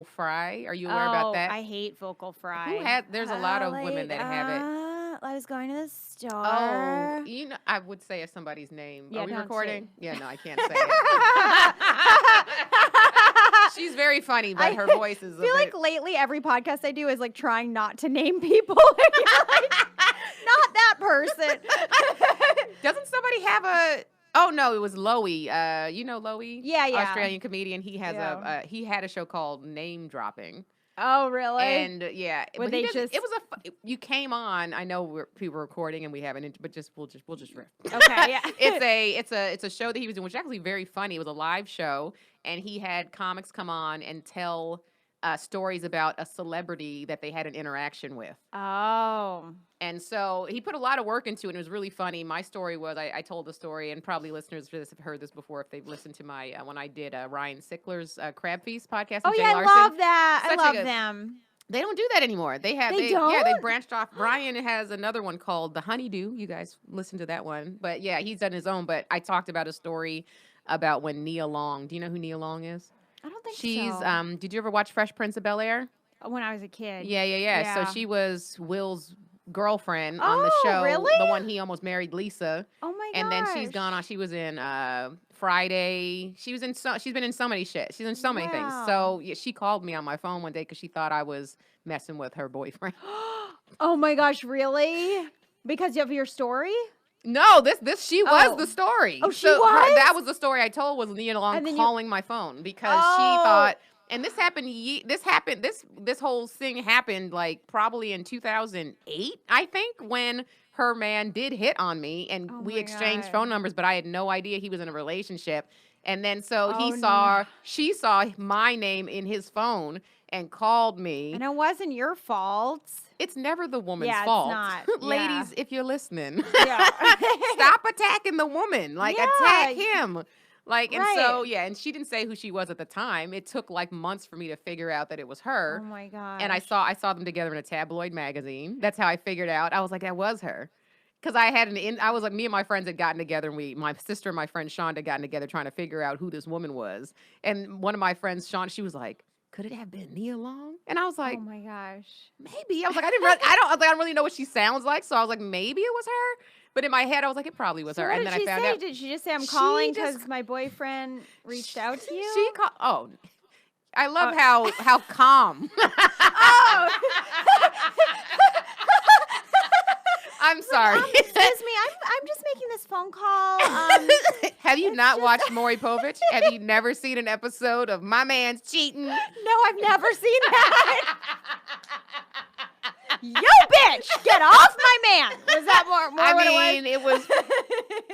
fry. Are you aware about that? I hate vocal Who fry. had? There's a lot of women that have it. I was going to the Oh, store. I would say somebody's name. Yeah, Are we don't recording? say. Yeah, no, I can't say it. She's very funny, but her voice is a feel bit. like lately every podcast I do is like trying not to name people. And you're like, not that person. Doesn't somebody have a? Oh no, it was Loey. You know Loey? Yeah, yeah. Australian comedian. He has Yeah. he had a show called Name Dropping. Oh, really? And yeah, Would but they it just? was you came on. I know people were recording and we haven't, but we'll just riff. Okay, yeah. It's a show that he was doing, which is actually very funny. It was a live show, and he had comics come on and tell stories about a celebrity that they had an interaction with. Oh. And so he put a lot of work into it, and it was really funny. My story was, I told the story, and probably listeners for this have heard this before if they've listened to my, when I did Ryan Sickler's Crab Feast podcast Oh, with Jay yeah, Larson. I love that. Such I a love good- them. They don't do that anymore. They They they don't? branched off. Brian has another one called The Honeydew. You guys listen to that one. But yeah, he's done his own. But I talked about a story about when Nia Long, do you know who Nia Long is? I don't think She's so. did you ever watch Fresh Prince of Bel-Air? When I was a kid. Yeah. So she was Will's girlfriend on the Oh, show. really? The one he almost married, Lisa. Oh my gosh. And then she's gone on. She was in Friday. She's been in so many shit. She's in so many things. Wow. So yeah, she called me on my phone one day because she thought I was messing with her boyfriend. Oh my gosh, really? Because of your story? No, she was Oh. the story. Oh, she was? That was the story I told, was Nia Long And then calling my phone because she Oh. thought, and this happened. This whole thing happened like probably in 2008, I think, when her man did hit on me, and Oh we my exchanged God. phone numbers, but I had no idea he was in a relationship. And then so Oh, she saw my name in his phone and called me. And it wasn't your fault. It's never the woman's Yeah, it's fault. not. Ladies, if you're listening, Yeah. stop attacking the woman. Like, Yeah. attack him. Like, and so, Right. yeah, and she didn't say who she was at the time. It took like months for me to figure out that it was her. Oh my god. And I saw them together in a tabloid magazine. That's how I figured out. I was like, that was her. Because I was like, me and my friends had gotten together, and my sister and my friend Shonda had gotten together trying to figure out who this woman was. And one of my friends, Sean, she was like, could it have been Nia Long? And I was like, Oh my gosh. maybe. I was like, I don't really know what she sounds like. So I was like, maybe it was her. But in my head, I was like, it probably was So her. what And did then she I found say? out. Did she just say I'm She calling just- because my boyfriend reached out to you? She called. Oh, I love how calm. Oh. I'm sorry. Excuse me, I'm just making this phone call. Have you not watched Maury Povich? Have you never seen an episode of My Man's Cheating? No, I've never seen that. Yo, bitch, get off my man. Was that more I what mean, it it was.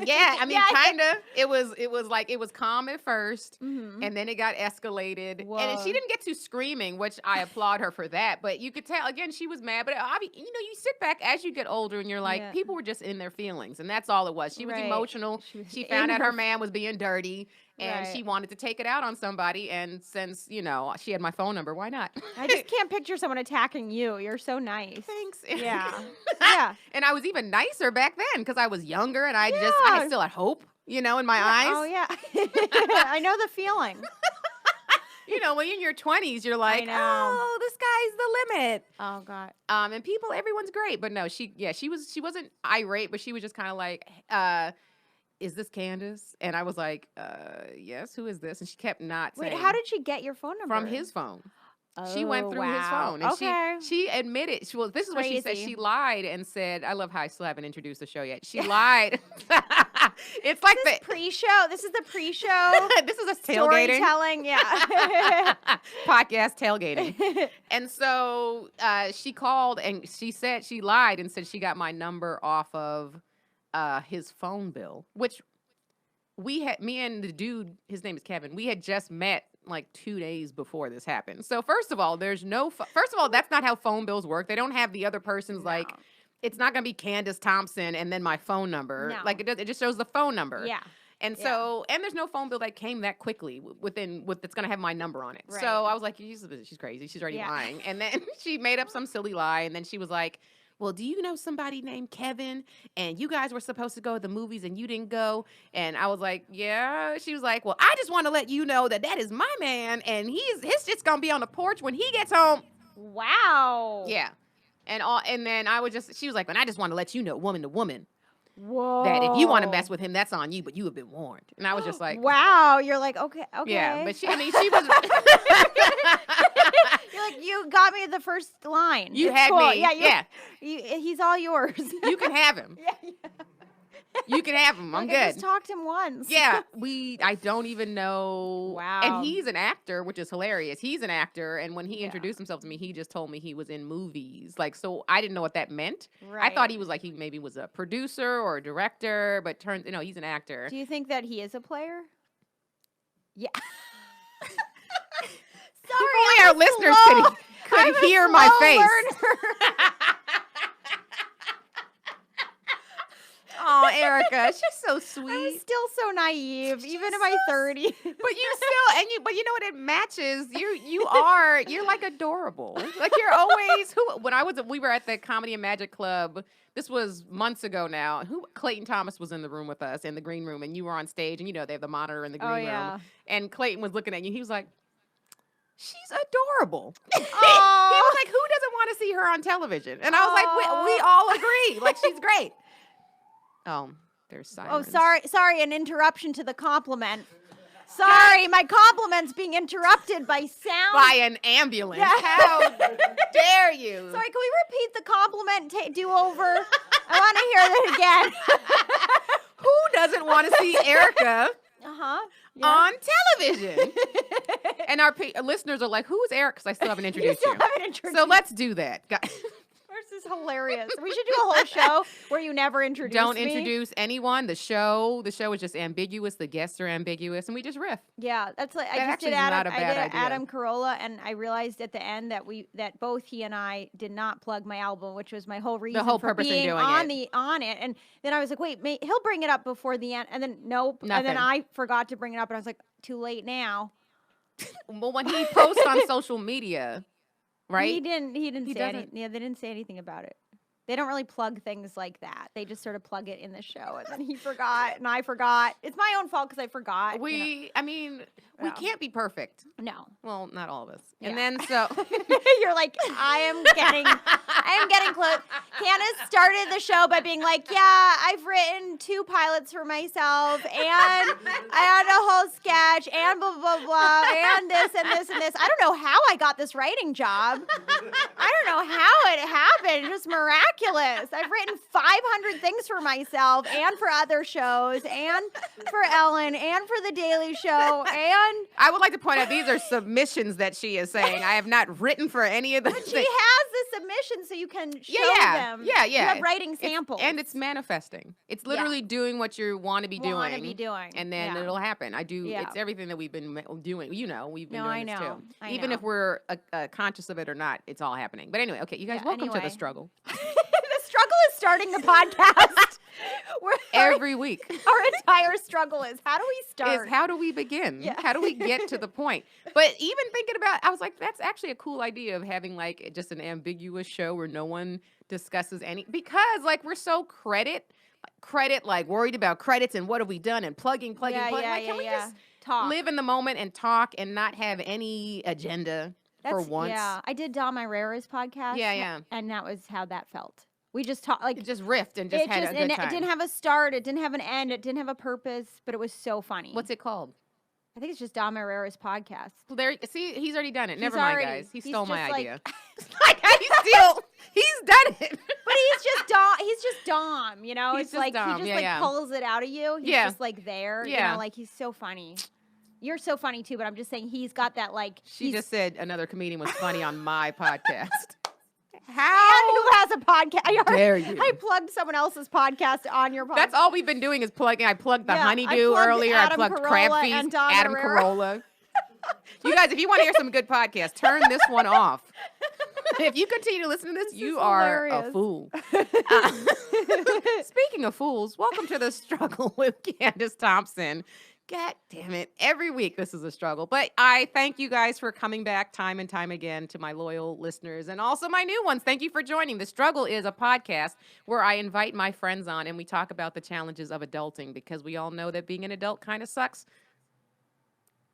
Yeah, I mean, Yeah. kind of. It was calm at first, Mhm. and then it got escalated. And Whoa. she didn't get to screaming, which I applaud her for that. But you could tell again she was mad. But you sit back as you get older, and you're like, Yeah. people were just in their feelings, and that's all it was. She was Right. emotional. She was She in found out her her man was being dirty, and Right. she wanted to take it out on somebody. And since she had my phone number, why not? I just can't picture someone attacking you. You're so nice. Thanks. Yeah. Yeah. And I was even nicer back then because I was younger and I Yeah. still had hope, in my eyes. Oh yeah. I know the feeling. When you're in your 20s, you're like, know. oh, the sky's the limit. Oh god. And everyone's great, but no, she wasn't irate, but she was just kind of like, is this Candice? And I was like, yes, who is this? And she kept not Wait, saying. how did she get your phone number? From his phone. She went through his wow. phone. And Okay. she admitted, this is what she said. Crazy. She lied and said, I love how I still haven't introduced the show yet. She lied. It's like This is pre-show. This is the pre-show. this is a tailgating. Storytelling. Yeah. Podcast tailgating. And so she called and she said she lied and said she got my number off of his phone bill, which me and the dude, his name is Kevin, we had just met like 2 days before this happened. So first of all, that's not how phone bills work. They don't have the other person's like, it's not going to be Candice Thompson and then my phone number. No. Like it just shows the phone number. Yeah. And so, and there's no phone bill that came that quickly that's going to have my number on it. Right. So I was like, she's crazy. She's already lying. And then she made up some silly lie. And then she was like, well, do you know somebody named Kevin? And you guys were supposed to go to the movies and you didn't go. And I was like, yeah. She was like, well, I just want to let you know that is my man. And his shit's going to be on the porch when he gets home. Wow. Yeah. And then she was like, and I just want to let you know, woman to woman, Whoa. that if you want to mess with him, that's on you, but you have been warned. And I was just like, wow. You're like, okay. Yeah, but she was. You're like, you got me the first line. You It's had cool. me. Yeah. He's all yours. You can have him. Yeah. You can have him. I'm Like, good. I just talked him once. Yeah, I don't even know. Wow. And he's an actor, which is hilarious. He's an actor, and when he Yeah. introduced himself to me, he just told me he was in movies. Like, so I didn't know what that meant. Right. I thought he was like, he maybe was a producer or a director, but he's an actor. Do you think that he is a player? Yeah. Sorry, Only our listeners could hear my face. Oh, Erica, she's so sweet. I'm still so naive, even in my 30s. But you know what? It matches. You're like adorable. Like you're always we were at the Comedy and Magic Club. This was months ago now. Clayton Thomas was in the room with us in the green room, and you were on stage, and they have the monitor in the green room. And Clayton was looking at you. He was like, she's adorable. He was like, who doesn't want to see her on television? And I was like, we all agree. Like, she's great. Oh, there's silence. Oh, sorry, an interruption to the compliment. Sorry, my compliment's being interrupted by sound. By an ambulance. Yeah. How dare you? Sorry, can we repeat the compliment do over? I want to hear that again. Who doesn't want to see Erica on television? And our listeners are like, who's Erica? Because I still haven't introduced you. So let's do that. This is hilarious. We should do a whole show where you never introduce Don't me. introduce anyone. The show is just ambiguous. The guests are ambiguous, and we just riff. Yeah, that's like That I just did actually is Adam. not a I bad did idea. Adam Carolla, and I realized at the end that both he and I did not plug my album, which was my whole reason whole for purpose in being doing on it. And then I was like, wait, he'll bring it up before the end, and then nope. Nothing. And then I forgot to bring it up, and I was like, too late now. Well, when he posts on social media, right? He didn't say doesn't. anything. Yeah, they didn't say anything about it. They don't really plug things like that. They just sort of plug it in the show, and then he forgot, and I forgot. It's my own fault because I forgot. We No. can't be perfect. No. Well, not all of us. And Yeah. then so You're like, I am getting close. Candice started the show by being like, yeah, I've written 2 pilots for myself, and I had a whole sketch, and blah, blah, blah, and this, and this, and this. I don't know how I got this writing job. I don't know how it happened. It's just miraculous. I've written 500 things for myself, and for other shows, and for Ellen, and for The Daily Show, and I would like to point out these are submissions that she is saying. I have not written for any of them. she has the submissions so you can show them. Yeah. You have writing samples. And it's manifesting. It's literally doing what you want to be doing. And then it'll happen. It's everything that we've been doing. We've been doing this too. Even if we're conscious of it or not, it's all happening. But anyway, okay, you guys, welcome to The Struggle. The struggle is starting the podcast. Every week. Our entire struggle is how do we start? How do we begin? Yeah. How do we get to the point? But even thinking about, I was like, that's actually a cool idea of having like just an ambiguous show where no one discusses because like we're so credit, like worried about credits and what have we done and plugging. Like, can we just talk? Live in the moment and talk and not have any agenda for once? Yeah, I did Dom Irera's podcast. Yeah. And that was how that felt. We just talked like just riffed and just had a good time. It didn't have a start. It didn't have an end. It didn't have a purpose. But it was so funny. What's it called? I think it's just Dom Herrera's podcast. Well, he's already done it. Never mind, guys. He stole my idea. He's done it. But he's just Dom. He's just Dom. You know, He's it's just like Dom. he just pulls it out of you. He's just like there. Yeah. You know, like he's so funny. You're so funny too. But I'm just saying he's got that like. She just said another comedian was funny on my podcast. How? And who has a podcast? Dare you? I plugged someone else's podcast on your podcast. That's all we've been doing is plugging. I plugged the Honeydew earlier. I plugged Crab Feast, Adam Carolla. You guys, if you want to hear some good podcasts, turn this one off. If you continue to listen to this, you are a fool. Speaking of fools, welcome to The Struggle with Candice Thompson. God damn it. Every week this is a struggle. But I thank you guys for coming back time and time again, to my loyal listeners and also my new ones. Thank you for joining. The Struggle is a podcast where I invite my friends on and we talk about the challenges of adulting, because we all know that being an adult kind of sucks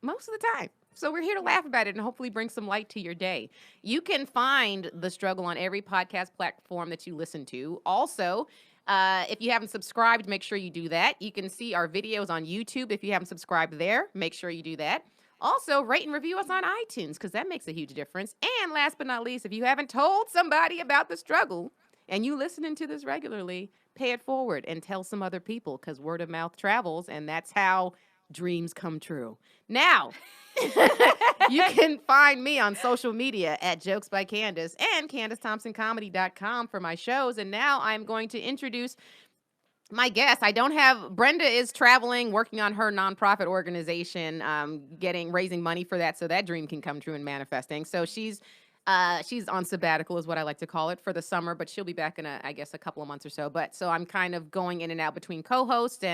most of the time. So we're here to laugh about it and hopefully bring some light to your day. You can find The Struggle on every podcast platform that you listen to. Also, if you haven't subscribed, make sure you do that. You can see our videos on YouTube. If you haven't subscribed there, make sure you do that. Also, rate and review us on iTunes, because that makes a huge difference. And last but not least, if you haven't told somebody about The Struggle and you listening to this regularly, pay it forward and tell some other people, because word of mouth travels, and that's how dreams come true. Now, you can find me on social media at Jokes by Candice and CandiceThompsonComedy.com for my shows. And now I'm going to introduce my guest. Brenda is traveling, working on her nonprofit organization, raising money for that so that dream can come true and manifesting. So she's on sabbatical is what I like to call it for the summer, but she'll be back in I guess a couple of months or so. But so I'm kind of going in and out between co-hosts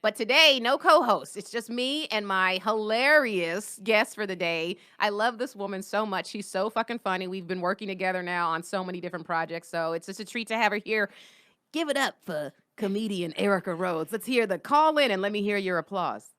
but today, no co-host. It's just me and my hilarious guest for the day. I love this woman so much. She's so fucking funny. We've been working together now on so many different projects. So it's just a treat to have her here. Give it up for comedian Erica Rhodes. Let's hear the call in and let me hear your applause.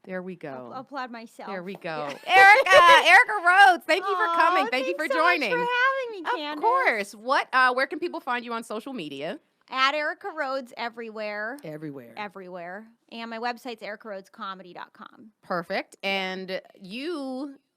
There we go. I'll applaud myself. There we go. Erica Rhodes, thank you for coming. Thank you for joining. Thanks so much for having me, Candice. Of course. Where can people find you on social media? At Erica Rhodes everywhere. Everywhere. And my website's ericaRhodesComedy.com. Perfect. And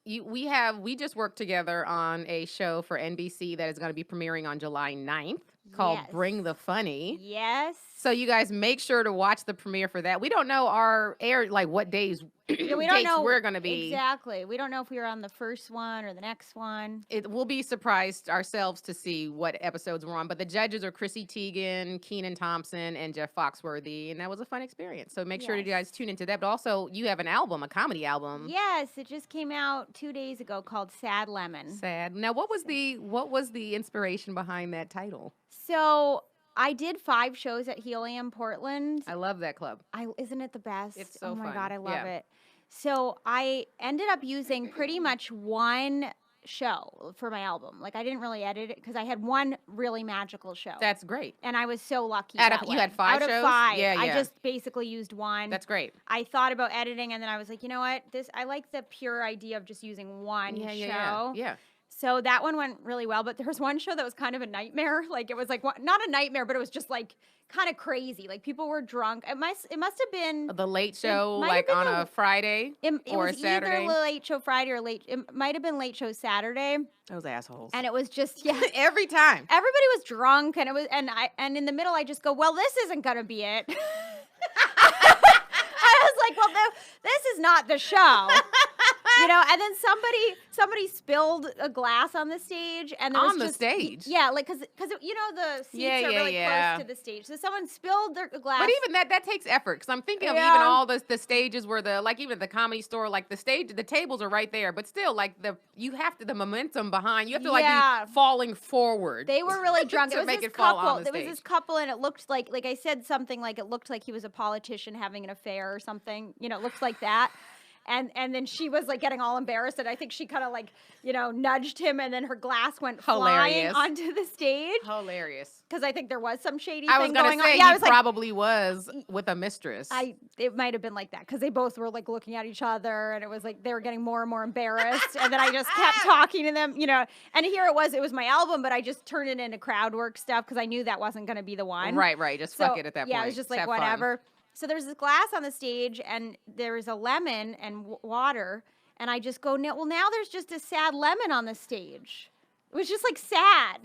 we just worked together on a show for NBC that is going to be premiering on July 9th called Bring the Funny. Yes. So you guys make sure to watch the premiere for that. We don't know our air, like what days Yeah, we don't know we're going to be. Exactly. We don't know if we were on the first one or the next one. We'll be surprised ourselves to see what episodes we're on. But the judges are Chrissy Teigen, Kenan Thompson, and Jeff Foxworthy. And that was a fun experience. So make sure you guys tune into that. But also, you have an album, a comedy album. Yes, it just came out 2 days ago called Sad Lemon. Sad. Now, what was the inspiration behind that title? So I did 5 shows at Helium Portland. I love that club. Isn't it the best? It's so fun. Oh my fun. God, I love it. So I ended up using pretty much one show for my album. Like I didn't really edit it because I had one really magical show. That's great. And I was so lucky. You had 5 shows? Out of 5. Yeah. I just basically used one. That's great. I thought about editing and then I was like, you know what? I like the pure idea of just using one show. Yeah. So that one went really well, but there was one show that was kind of a nightmare. Like it was like not a nightmare, but it was just like kind of crazy. Like people were drunk. It must have been The Late Show, like on a Friday or a Saturday. Either Late Show Friday or it might have been Late Show Saturday. Those assholes. And it was just every time. Everybody was drunk, and in the middle I just go, well, this isn't gonna be it. I was like, well, this is not the show. And then somebody spilled a glass on the stage, and there was the stage. Yeah, like because the seats are really close to the stage, so someone spilled their glass. But even that takes effort, because I'm thinking of even all the stages where even at the Comedy Store, like the tables are right there, but still like the momentum behind you have to be falling forward. They were really drunk. to it was make this it fall couple. on the There stage. was this couple, and it looked like I said something like it looked like he was a politician having an affair or something. It looked like that. And then she was like getting all embarrassed, and I think she kind of nudged him, and then her glass went flying onto the stage. Hilarious. Because I think there was some shady I was thing gonna going say, on. Yeah, he probably was with a mistress. It might have been like that because they both were like looking at each other, and it was like they were getting more and more embarrassed. And then I just kept talking to them, And here it was my album, but I just turned it into crowd work stuff because I knew that wasn't going to be the one. Right. Just fuck it at that point. Yeah, it was just like whatever. So there's this glass on the stage, and there's a lemon and water, and I just go, well, now there's just a sad lemon on the stage. It was just like sad,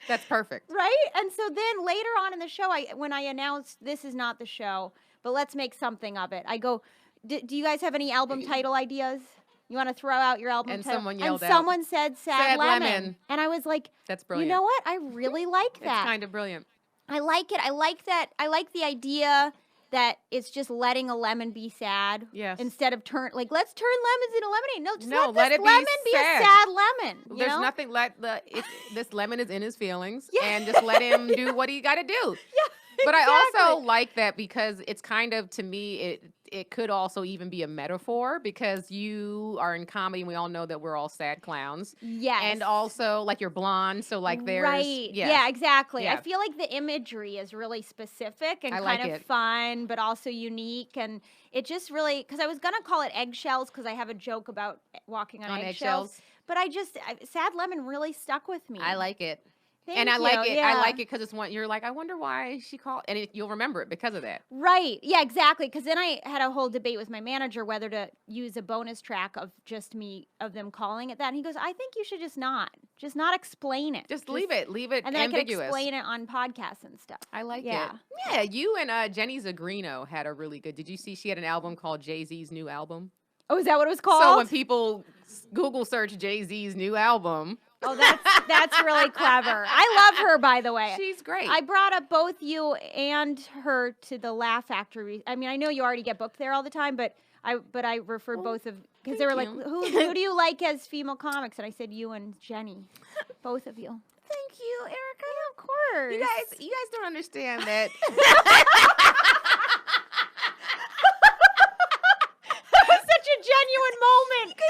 That's perfect. Right? And so then later on in the show, when I announced this is not the show, but let's make something of it, I go, do you guys have any album title ideas? You want to throw out your album title? Someone said Sad Lemon. And I was like, that's brilliant. You know what? I really like that. It's kind of brilliant. I like it. I like that. I like the idea that it's just letting a lemon be sad. Yes. Instead of let's turn lemons into lemonade. No, just let this it lemon be be a sad. sad lemon. There's nothing this lemon is in his feelings, and just let him do what he got to do. Yeah. But I Exactly. also like that because it's kind of, to me, it could also even be a metaphor because you are in comedy and we all know that we're all sad clowns. Yes. And also, like, you're blonde, so like there's right. yes. Yeah, exactly. I Yeah. feel like the imagery is really specific and I kind like of it. fun, but also unique. And it just really, because I was going to call it eggshells because I have a joke about walking on eggshells. But Sad Lemon really stuck with me. I like it. Thank And I you. like it. I Yeah. like it because it's one you're like, I wonder why she called, and you'll remember it because of that. Right. Yeah, exactly. Because then I had a whole debate with my manager whether to use a bonus track of just me, of them calling it that. And he goes, I think you should just not explain it. Just leave it And then ambiguous. I can explain it on podcasts and stuff. I like Yeah. it. Yeah, you and Jenny Zagrino had a really good. Did you see she had an album called Jay-Z's new album? Oh, is that what it was called? So when people Google search Jay-Z's new album, oh, that's really clever. I love her, by the way. she's great. I brought up both you and her to the Laugh Factory. I mean, I know you already get booked there all the time, but I referred both of, because they were like, you. who do you like as female comics? And I said you and Jenny, both of you. Thank you, Erica. Of course. You guys don't understand that. That was such a genuine moment.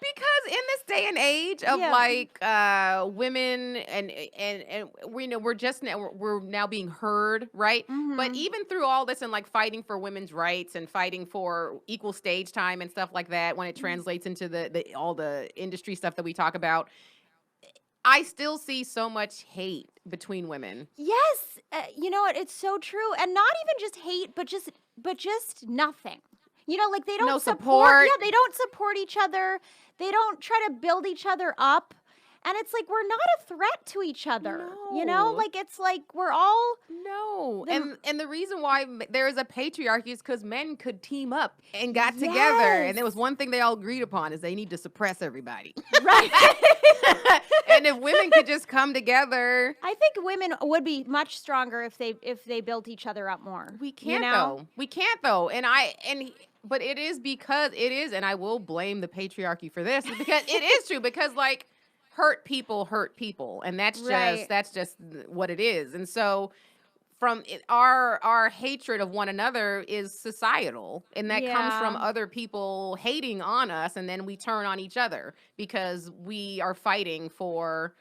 Because in this day and age of Yeah. like women and we know we're now being heard, right? But Mhm. even through all this and like fighting for women's rights and fighting for equal stage time and stuff like that, when it translates into the all the industry stuff that we talk about, I still see so much hate between women. Yes, you know what? It's so true, and not even just hate, but just nothing. You know, like they don't No support. support. Yeah, they don't support each other. They don't try to build each other up, and it's like we're not a threat to each other. You know, No. like it's like we're all. No, The- and the reason why there is a patriarchy is because men could team up and got together, and there was one thing they all agreed upon is they need to suppress everybody. Right. And if women could just come together, I think women would be much stronger if they built each other up more. we you can't know? though. We can't though. But it is because it is, and I will blame the patriarchy for this, is because it is true. Because like hurt people, and that's Right. just what it is. And so from our hatred of one another is societal, and that comes from Yeah. other people hating on us, and then we turn on each other because we are fighting for,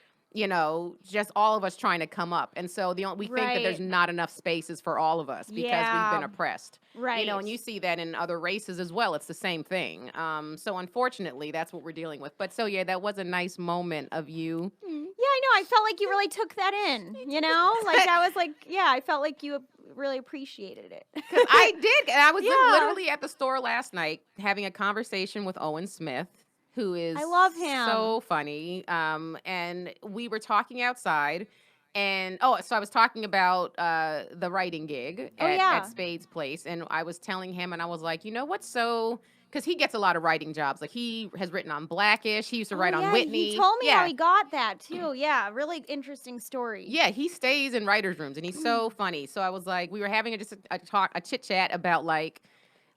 just all of us trying to come up. And so we think that there's Right. not enough spaces for all of us because we've Yeah. been oppressed. Right. And you see that in other races as well. It's the same thing. So unfortunately, that's what we're dealing with. But so yeah, that was a nice moment of you. Yeah, I know. I felt like you really took that in, you know? Like that was like, yeah, I felt like you really appreciated it. I did. And I was Yeah. literally at the store last night having a conversation with Owen Smith, who is I love him. so funny. And we were talking outside. And so I was talking about the writing gig at Spade's Place. And I was telling him, and I was like, you know what's so... Because he gets a lot of writing jobs. Like he has written on Blackish. He used to write on Whitney. He told me Yeah. how he got that too. Yeah, really interesting story. Yeah, he stays in writers' rooms, and he's so funny. So I was like, we were having a chit chat about like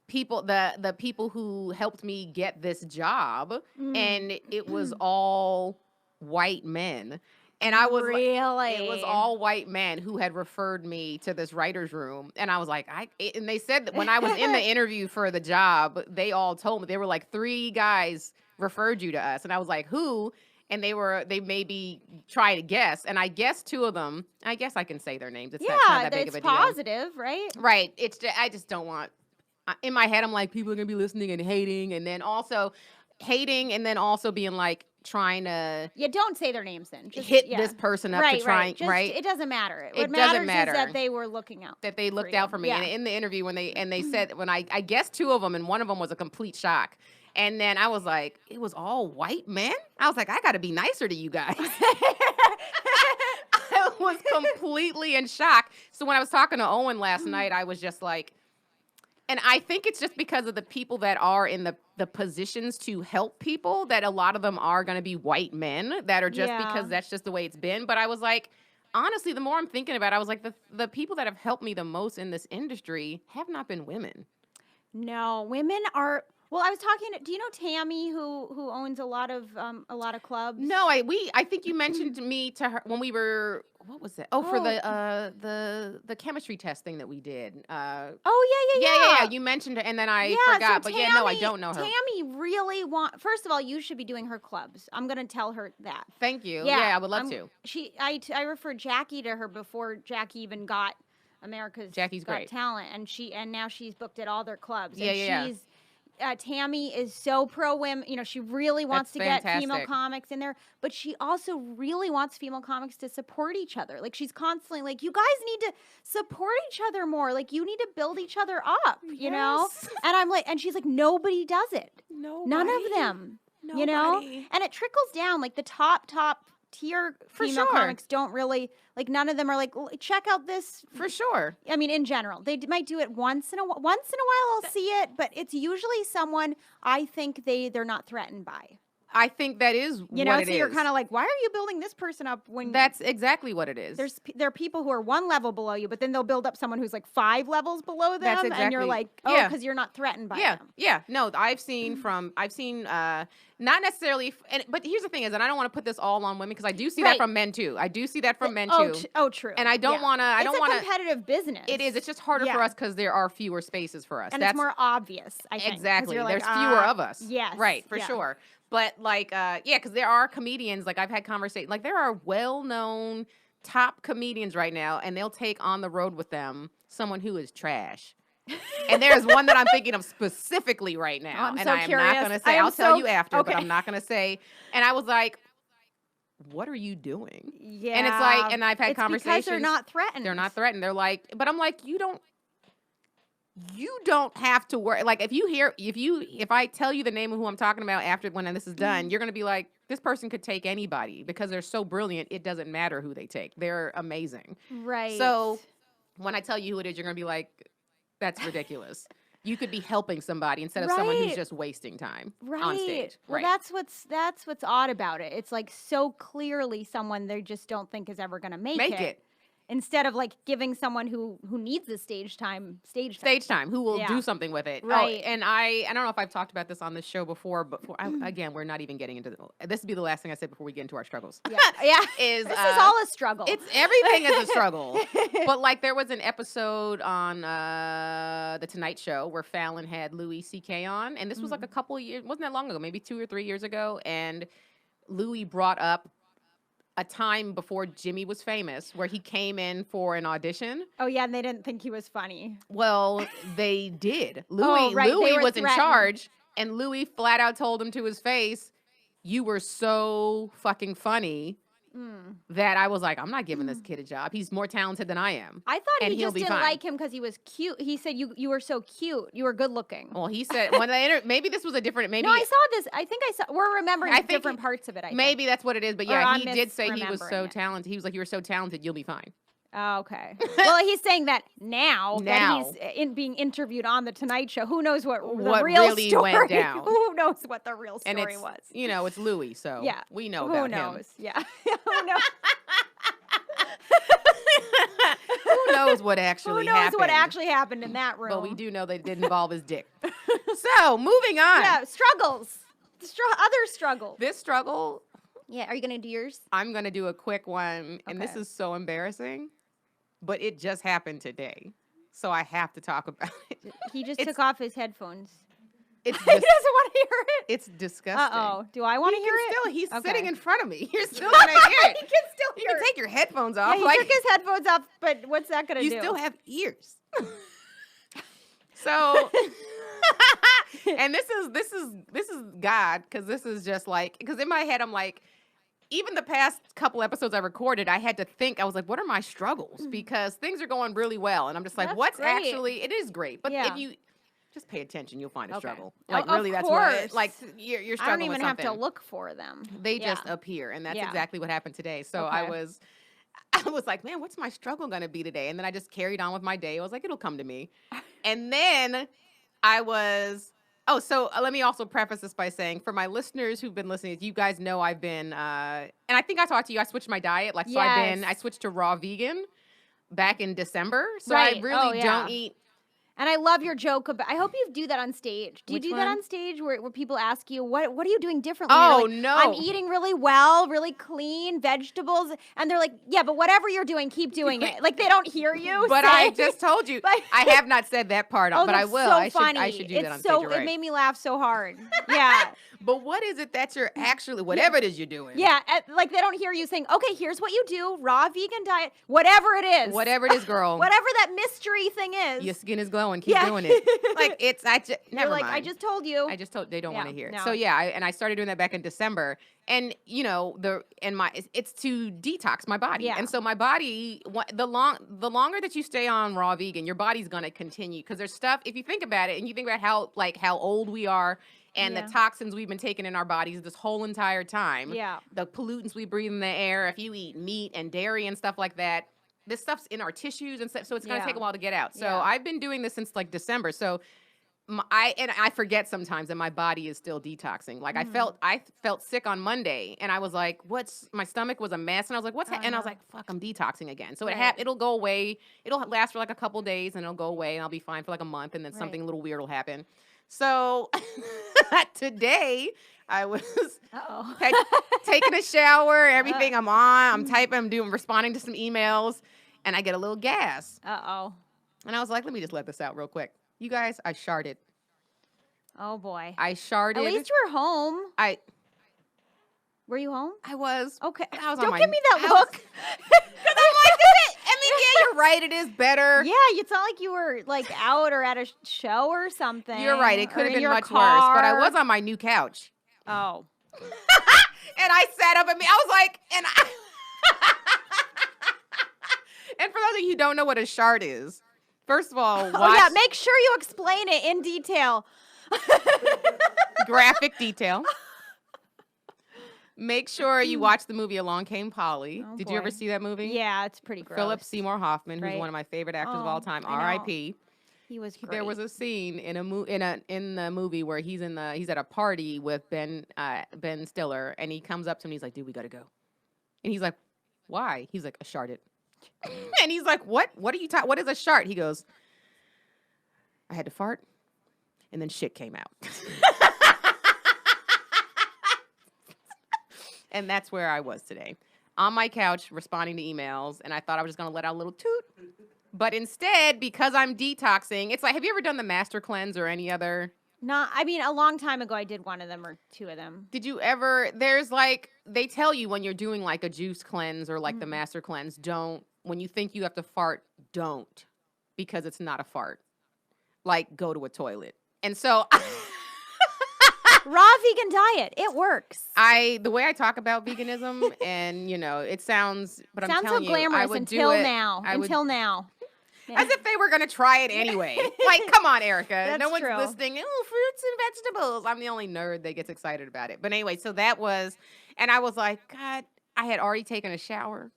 people, the people who helped me get this job, and it was all white men. And I was really? like, it was all white men who had referred me to this writer's room. And I was like, and they said that when I was in the interview for the job, they all told me, they were like, 3 guys referred you to us. And I was like, who? And they maybe try to guess. And I guessed 2 of them. I guess I can say their names. It's not that big of a deal. positive, right? Right. I just don't want, in my head, I'm like, people are going to be listening and hating. And then also being like, trying to Yeah, don't say their names then. Just hit this person up to try, right. Just, It doesn't matter. It What doesn't matters matter. is that they were looking out. that they looked you. out for me. Yeah. And in the interview when they said, when I guessed 2 of them, and one of them was a complete shock. And then I was like, it was all white men? I was like, I got to be nicer to you guys. I was completely in shock. So when I was talking to Owen last night, I was just like, and I think it's just because of the people that are in the positions to help people, that a lot of them are going to be white men that are just because that's just the way it's been. But I was like, honestly, the more I'm thinking about it, I was like, the people that have helped me the most in this industry have not been women. No, Well, I was talking to, do you know Tammy who owns a lot of clubs? No, I think you mentioned me to her when we were, what was it? Oh, for the chemistry test thing that we did. Yeah. You mentioned her, and then I So forgot. But no, I don't know her. Tammy really first of all, you should be doing her clubs. I'm gonna tell her that. Thank you. Yeah, I would love to. I referred Jackie to her before Jackie even got Jackie's Got great. Talent, and now she's booked at all their clubs. Yeah. She's Tammy is so pro women. You know, she really wants to get female comics in there, but she also really wants female comics to support each other. Like, she's constantly like, you guys need to support each other more. Like, you need to build each other up, you know? And I'm like, and she's like, nobody does it. Nobody. None of them, you know? And it trickles down, like the top tier female comics don't really, like, none of them are like, check out this. For sure. I mean, in general, they might do it once in a while. I'll see it, but it's usually someone I think they're not threatened by. I think that is you know, so you're kind of like, why are you building this person up when that's exactly what it is. There are people who are one level below you, but then they'll build up someone who's like 5 levels below them, that's exactly, and you're like, oh, because you're not threatened by them. Yeah. No, I've seen not necessarily, but here's the thing is, and I don't want to put this all on women because I do see that from men too. I do see that from men too. True. And I don't want to. It's a competitive business. It is. It's just harder for us because there are fewer spaces for us, and it's more obvious. I think exactly. Like, there's fewer of us. Yes. Right. For sure. But like, because there are comedians, like I've had conversations, like there are well-known top comedians right now, and they'll take on the road with them someone who is trash. And there's one that I'm thinking of specifically right now. I'm and so I am curious. not going to say, I'll tell you after, but I'm not going to say. And I was like, what are you doing? Yeah. And it's like, and I've had conversations. Because they're not threatened. They're not threatened. They're like, but I'm like, you don't have to worry. Like if I tell you the name of who I'm talking about after when this is done, you're going to be like, this person could take anybody because they're so brilliant. It doesn't matter who they take. They're amazing. Right. So when I tell you who it is, you're going to be like, that's ridiculous. You could be helping somebody instead of someone who's just wasting time on stage. Well, that's what's odd about it. It's like so clearly someone they just don't think is ever going to make it. Instead of like giving someone who needs the stage time, who will do something with it. Right. Oh, and I don't know if I've talked about this on this show before, but again, we're not even getting into this would be the last thing I said before we get into our struggles. Yeah. This is all a struggle. It's everything is a struggle. But like there was an episode on the Tonight Show where Fallon had Louis C.K. on, and this was like a couple of years, wasn't that long ago, maybe 2 or 3 years ago, and Louis brought up a time before Jimmy was famous where he came in for an audition. Oh, yeah, and they didn't think he was funny. Well, they did. Louis was in charge, and Louis flat out told him to his face, you were so fucking funny that I was like, I'm not giving this kid a job. He's more talented than I am. I thought he just didn't like him because he was cute. He said you were so cute. You were good looking. Well, he said when maybe this was a different. Maybe no, I saw this. I think I saw. We're remembering different parts of it. Maybe that's what it is. But yeah, he did say he was so talented. He was like, you were so talented, you'll be fine. Oh, okay. Well, he's saying that now that he's being interviewed on the Tonight Show. Who knows what the real really story went down? Who knows what the real story and it's, was? You know, it's Louis, so we know about him. Who knows? Yeah. Who knows? Who knows what actually happened? Who knows what actually happened in that room? But we do know that it did involve his dick. So, moving on. Yeah, struggles. Other struggles. This struggle. Yeah, are you going to do yours? I'm going to do a quick one, and this is so embarrassing, but it just happened today. So I have to talk about it. He just took off his headphones. He doesn't want to hear it. It's disgusting. Uh-oh. Do I want to hear it? He's sitting in front of me. You're still going to hear it. He can still hear it. You can take your headphones off. Yeah, he took his headphones off, but what's that going to do? You still have ears. So, and this is God, because this is just like, because in my head I'm like, even the past couple episodes I recorded, I had to think, I was like, what are my struggles? Because things are going really well. And I'm just like, it is great. But if you just pay attention, you'll find a struggle. Like, really, that's what, like, you're struggling with something. I don't even have to look for them. They just appear. And that's exactly what happened today. So I was like, man, what's my struggle going to be today? And then I just carried on with my day. I was like, it'll come to me. And then so let me also preface this by saying, for my listeners who've been listening, you guys know I've been, and I think I talked to you, I switched my diet. Like, so I switched to raw vegan back in December. So I really don't eat And I love your joke about. I hope you do that on stage. Do you Which do that one? on stage where people ask you what are you doing differently? Oh, You're like, no. I'm eating really well, really clean vegetables, and they're like, yeah, but whatever you're doing, keep doing it. Like they don't hear you. But say. I just told you. But- I have not said that part, Oh, but I that's will. so funny. I should do it's that on so, stage. You're right. It made me laugh so hard. Yeah. But what is it that you're actually, whatever it is you're doing? Yeah, like they don't hear you saying, okay, here's what you do, raw vegan diet, whatever it is. Whatever it is, girl. Whatever that mystery thing is. Your skin is glowing. Keep doing it. Like it's, You're never like, mind. I just told you. I just told, they don't want to hear it. no. So yeah, I started doing that back in December. And you know, it's to detox my body. Yeah. And so my body, the longer that you stay on raw vegan, your body's going to continue. Because there's stuff, if you think about it and you think about how old we are, and Yeah. the toxins we've been taking in our bodies this whole entire time. Yeah. The pollutants we breathe in the air, if you eat meat and dairy and stuff like that, this stuff's in our tissues and stuff, so it's going to Yeah. take a while to get out. So Yeah. I've been doing this since like December. So I forget sometimes that my body is still detoxing. Like I felt sick on Monday and I was like, my stomach was a mess. And I was like, and I was like, fuck, I'm detoxing again. So it'll go away. It'll last for like a couple days and it'll go away and I'll be fine for like a month. And then something a little weird will happen. So today I was taking a shower, everything. I'm typing, I'm responding to some emails, and I get a little gas. Uh-oh. And I was like, let me just let this out real quick. You guys, I sharted. Oh, boy. I sharted. At least you were home. Were you home? I was. Okay. I was Don't on give me that look. Because I'm like, I mean, yeah, you're right. It is better. Yeah, it's not like you were like out or at a show or something. You're right. It or could have in been your much worse. But I car. was on my new couch. Oh. And I sat up I was like, and for those of you who don't know what a shart is, first of all, Oh, yeah. Make sure you explain it in detail. graphic detail. Make sure you watch the movie Along Came Polly. Oh, Did you ever boy. see that movie? Yeah, it's pretty gross. Philip Seymour Hoffman, who's Right. one of my favorite actors of all time. I know. R.I.P. He was great. There was a scene in the movie where he's at a party with Ben Stiller, and he comes up to him and he's like, "Dude, we gotta go." And he's like, "Why?" He's like, "I sharted." And he's like, "What? What are you talking? What is a shart?" He goes, "I had to fart, and then shit came out." And that's where I was today, on my couch responding to emails, and I thought I was just gonna let out a little toot. But instead, because I'm detoxing, it's like, have you ever done the Master Cleanse or any other? I mean, a long time ago, I did one of them or two of them. Did you ever, there's like, they tell you when you're doing like a juice cleanse or like the Master Cleanse, when you think you have to fart, don't, because it's not a fart. Like, go to a toilet. And so Raw vegan diet, it works. the way I talk about veganism, and it sounds, but I'm Sounds so telling you, I glamorous would until do it. now. Until now. As if they were going to try it anyway. Like, come on, Erica. That's no one's true. listening. Oh, fruits and vegetables. I'm the only nerd that gets excited about it. But anyway, so that was, and I was like, God, I had already taken a shower.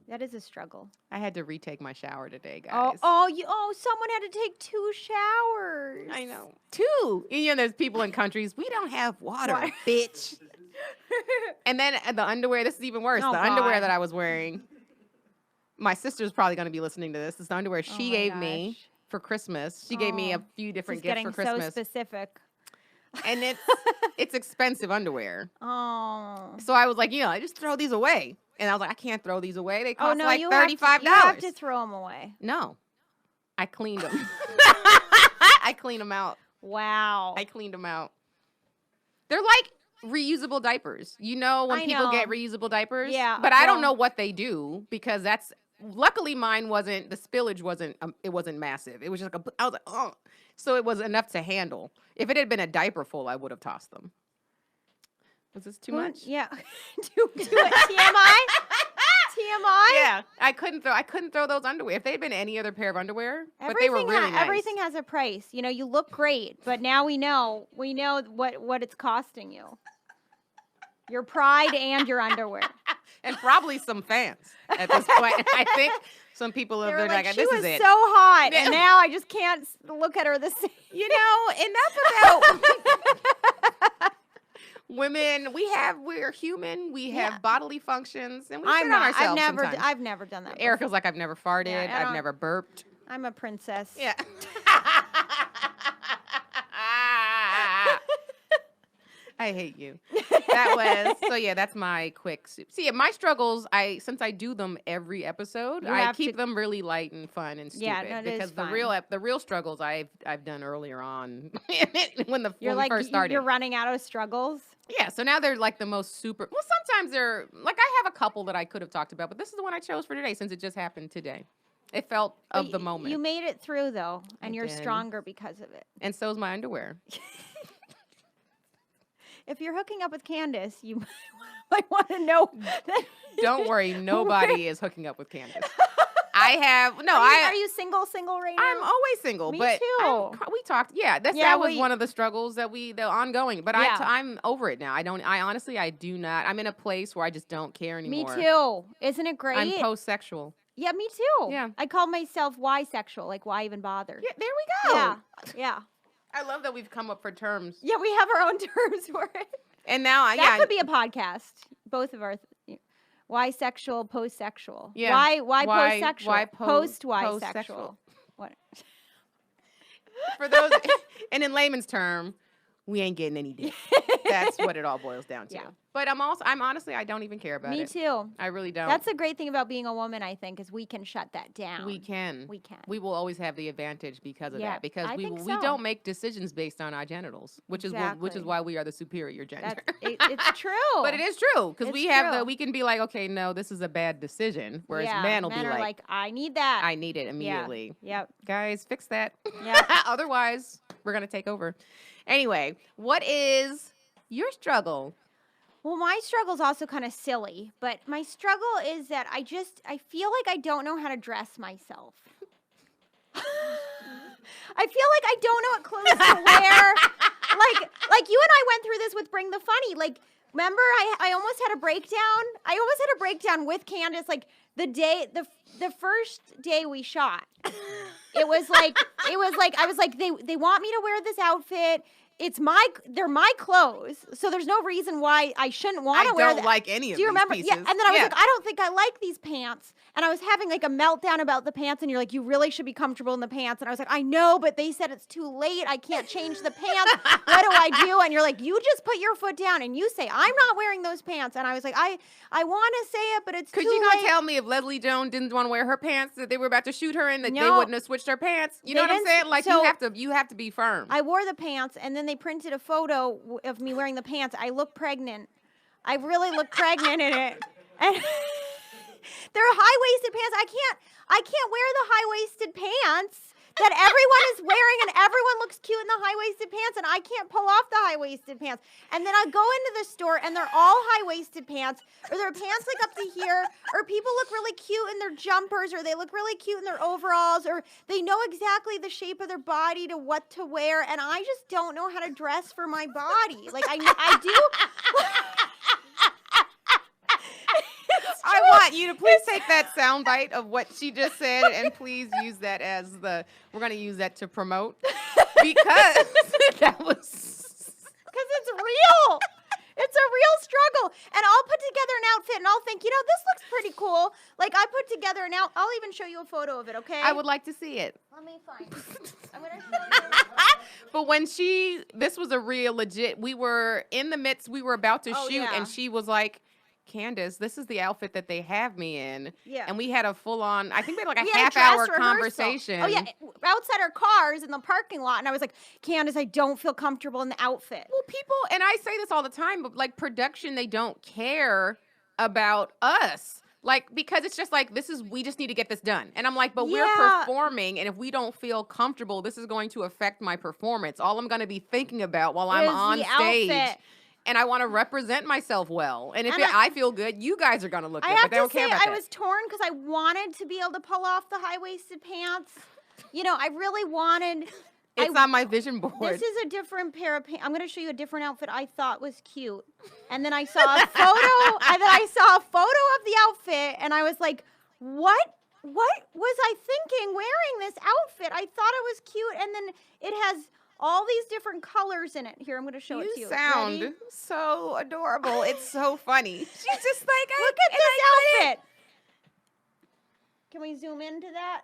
That is a struggle. I had to retake my shower today, guys. Someone had to take 2 showers. I know. 2. There's people in countries, we don't have water, bitch. And then the underwear, this is even worse. Oh, the underwear God. that I was wearing, my sister's probably going to be listening to this. It's the underwear she gave me for Christmas. She gave me a few different gifts for Christmas. So specific. And it's expensive underwear. Oh. So I was like, I just throw these away. And I was like, I can't throw these away. They cost like $35. You have to throw them away. No. I cleaned them. I cleaned them out. Wow. I cleaned them out. They're like reusable diapers. When people get reusable diapers? Yeah. But I don't know what they do, because luckily mine wasn't, the spillage wasn't, it wasn't massive. It was just like I was like, oh. So it was enough to handle. If it had been a diaper full, I would have tossed them. Was this too much? Yeah. Do it. TMI? TMI? Yeah. I couldn't throw those underwear. If they had been any other pair of underwear, but they were really nice. Everything has a price. You look great, but now we know what it's costing you. Your pride and your underwear. And probably some fans at this point. I think some people They're they're like, she this was is it. so hot, Yeah. and now I just can't look at her the same. Enough about women. We're human. We have bodily functions, and we shit on ourselves sometimes. I've never done that. Erica's like, I've never farted. Yeah, I've never burped. I'm a princess. Yeah. I hate you. That's my quick soup. See, my struggles, since I do them every episode, I keep them really light and fun and stupid. Yeah, no, it because is fun. the real struggles I've done earlier on when we first started. You're running out of struggles. Yeah, so now they're like the most super. Well, sometimes they're like I have a couple that I could have talked about, but this is the one I chose for today since it just happened today. It felt of the moment. You made it through though, and you're stronger because of it. And so is my underwear. If you're hooking up with Candice, you might want to know that. Don't worry, nobody is hooking up with Candice. I have no. Are you single right now? I'm always single. Me but too. We talked. Yeah, that was one of the struggles the ongoing. But I'm over it now. I honestly do not. I'm in a place where I just don't care anymore. Me too. Isn't it great? I'm post-sexual. Yeah, me too. Yeah. I call myself Y-sexual. Like, why even bother? Yeah, there we go. Yeah. I love that we've come up for terms. Yeah, we have our own terms for it. And now, that could be a podcast. Both of our Y-sexual, post-sexual. Yeah. Why post-sexual? Why post-Y-sexual. What? For those, and in layman's term, we ain't getting any dick. That's what it all boils down to. Yeah. But I'm honestly, I don't even care about it. Me too. I really don't. That's a great thing about being a woman, I think, is we can shut that down. We can. We will always have the advantage because of that. Because we don't make decisions based on our genitals, which is why we are the superior gender. It's true. But it is true because we can be like, okay, no, this is a bad decision, whereas men will be like, I need that. I need it immediately. Yeah. Yep. Guys, fix that. Yeah. Otherwise, we're gonna take over. Anyway, what is your struggle? Well, my struggle's also kind of silly, but my struggle is that I feel like I don't know how to dress myself. I feel like I don't know what clothes to wear. like you and I went through this with Bring the Funny. Like, remember I almost had a breakdown? I almost had a breakdown with Candice, like the first day we shot. It was like I was like, they want me to wear this outfit. They're my clothes, so there's no reason why I shouldn't want to wear them. I don't like any of these. Do you remember? Pieces. Yeah, and then I was like, I don't think I like these pants. And I was having like a meltdown about the pants, and you're like, you really should be comfortable in the pants. And I was like, I know, but they said it's too late. I can't change the pants. What do I do? And you're like, you just put your foot down and you say, I'm not wearing those pants. And I was like, I want to say it, but it's too late. Could you not tell me if Leslie Jones didn't want to wear her pants that they were about to shoot her in, that they wouldn't have switched her pants? You know what I'm saying? Like, you have to be firm. I wore the pants, and then they printed a photo of me wearing the pants. I look pregnant. I really look pregnant in it. And they're high-waisted pants. I can't wear the high-waisted pants that everyone is wearing, and everyone looks cute in the high-waisted pants, and I can't pull off the high-waisted pants. And then I go into the store, and they're all high-waisted pants, or their pants like up to here, or people look really cute in their jumpers, or they look really cute in their overalls, or they know exactly the shape of their body to what to wear, and I just don't know how to dress for my body. Like, I do. I want you to please take that sound bite of what she just said and please use that we're going to use that to promote because because it's real. It's a real struggle. And I'll put together an outfit and I'll think, this looks pretty cool. Like, I put together I'll even show you a photo of it, okay? I would like to see it. Let me find it. I'm going to show you. But when this was a real legit, we were in the midst, we were about to shoot and she was like, Candice, this is the outfit that they have me in. Yeah. And we had a full-on, I think we had like a half-hour conversation. Oh, yeah. Outside our cars in the parking lot. And I was like, Candice, I don't feel comfortable in the outfit. Well, people, and I say this all the time, but like production, they don't care about us. Like, because it's just like, we just need to get this done. And I'm like, but we're performing, and if we don't feel comfortable, this is going to affect my performance. All I'm going to be thinking about while I'm on stage. Outfit. And I want to represent myself well. And if I feel good, you guys are going to look good. But they don't care about that. I was torn because I wanted to be able to pull off the high-waisted pants. I really wanted. It's on my vision board. This is a different pair of pants. I'm going to show you a different outfit I thought was cute. And then I saw a photo. Of the outfit, and I was like, what was I thinking wearing this outfit? I thought it was cute, and then it has all these different colors in it. Here, I'm going to show it to you. You sound so adorable. It's so funny. She's just like, look at this outfit. Can we zoom into that?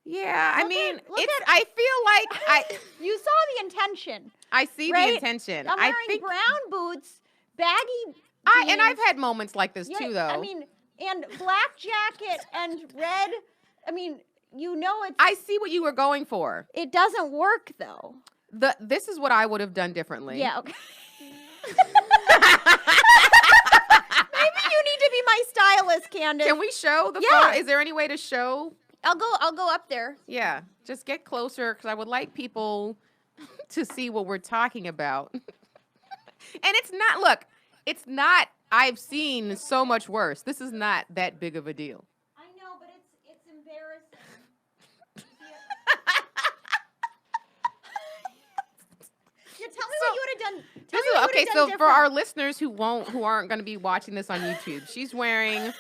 Yeah, I Look mean, at- look it's. at- I feel like You saw the intention. I see Right? the intention. I'm I wearing think brown boots, baggy and I've jeans. had moments like this Yeah, too, though. I mean, and black jacket and red. I mean, you know it's. I see what you were going for. It doesn't work though. This is what I would have done differently. Yeah. Okay. Maybe you need to be my stylist, Candice. Can we show the Yeah. photo? Is there any way to show? I'll go up there. Yeah, just get closer because I would like people to see what we're talking about. And it's not. Look, it's not. I've seen so much worse. This is not that big of a deal. I know, but it's embarrassing. Yeah, tell me what you would have done. Tell me what you Okay, would've so done for different. our listeners who aren't going to be watching this on YouTube, she's wearing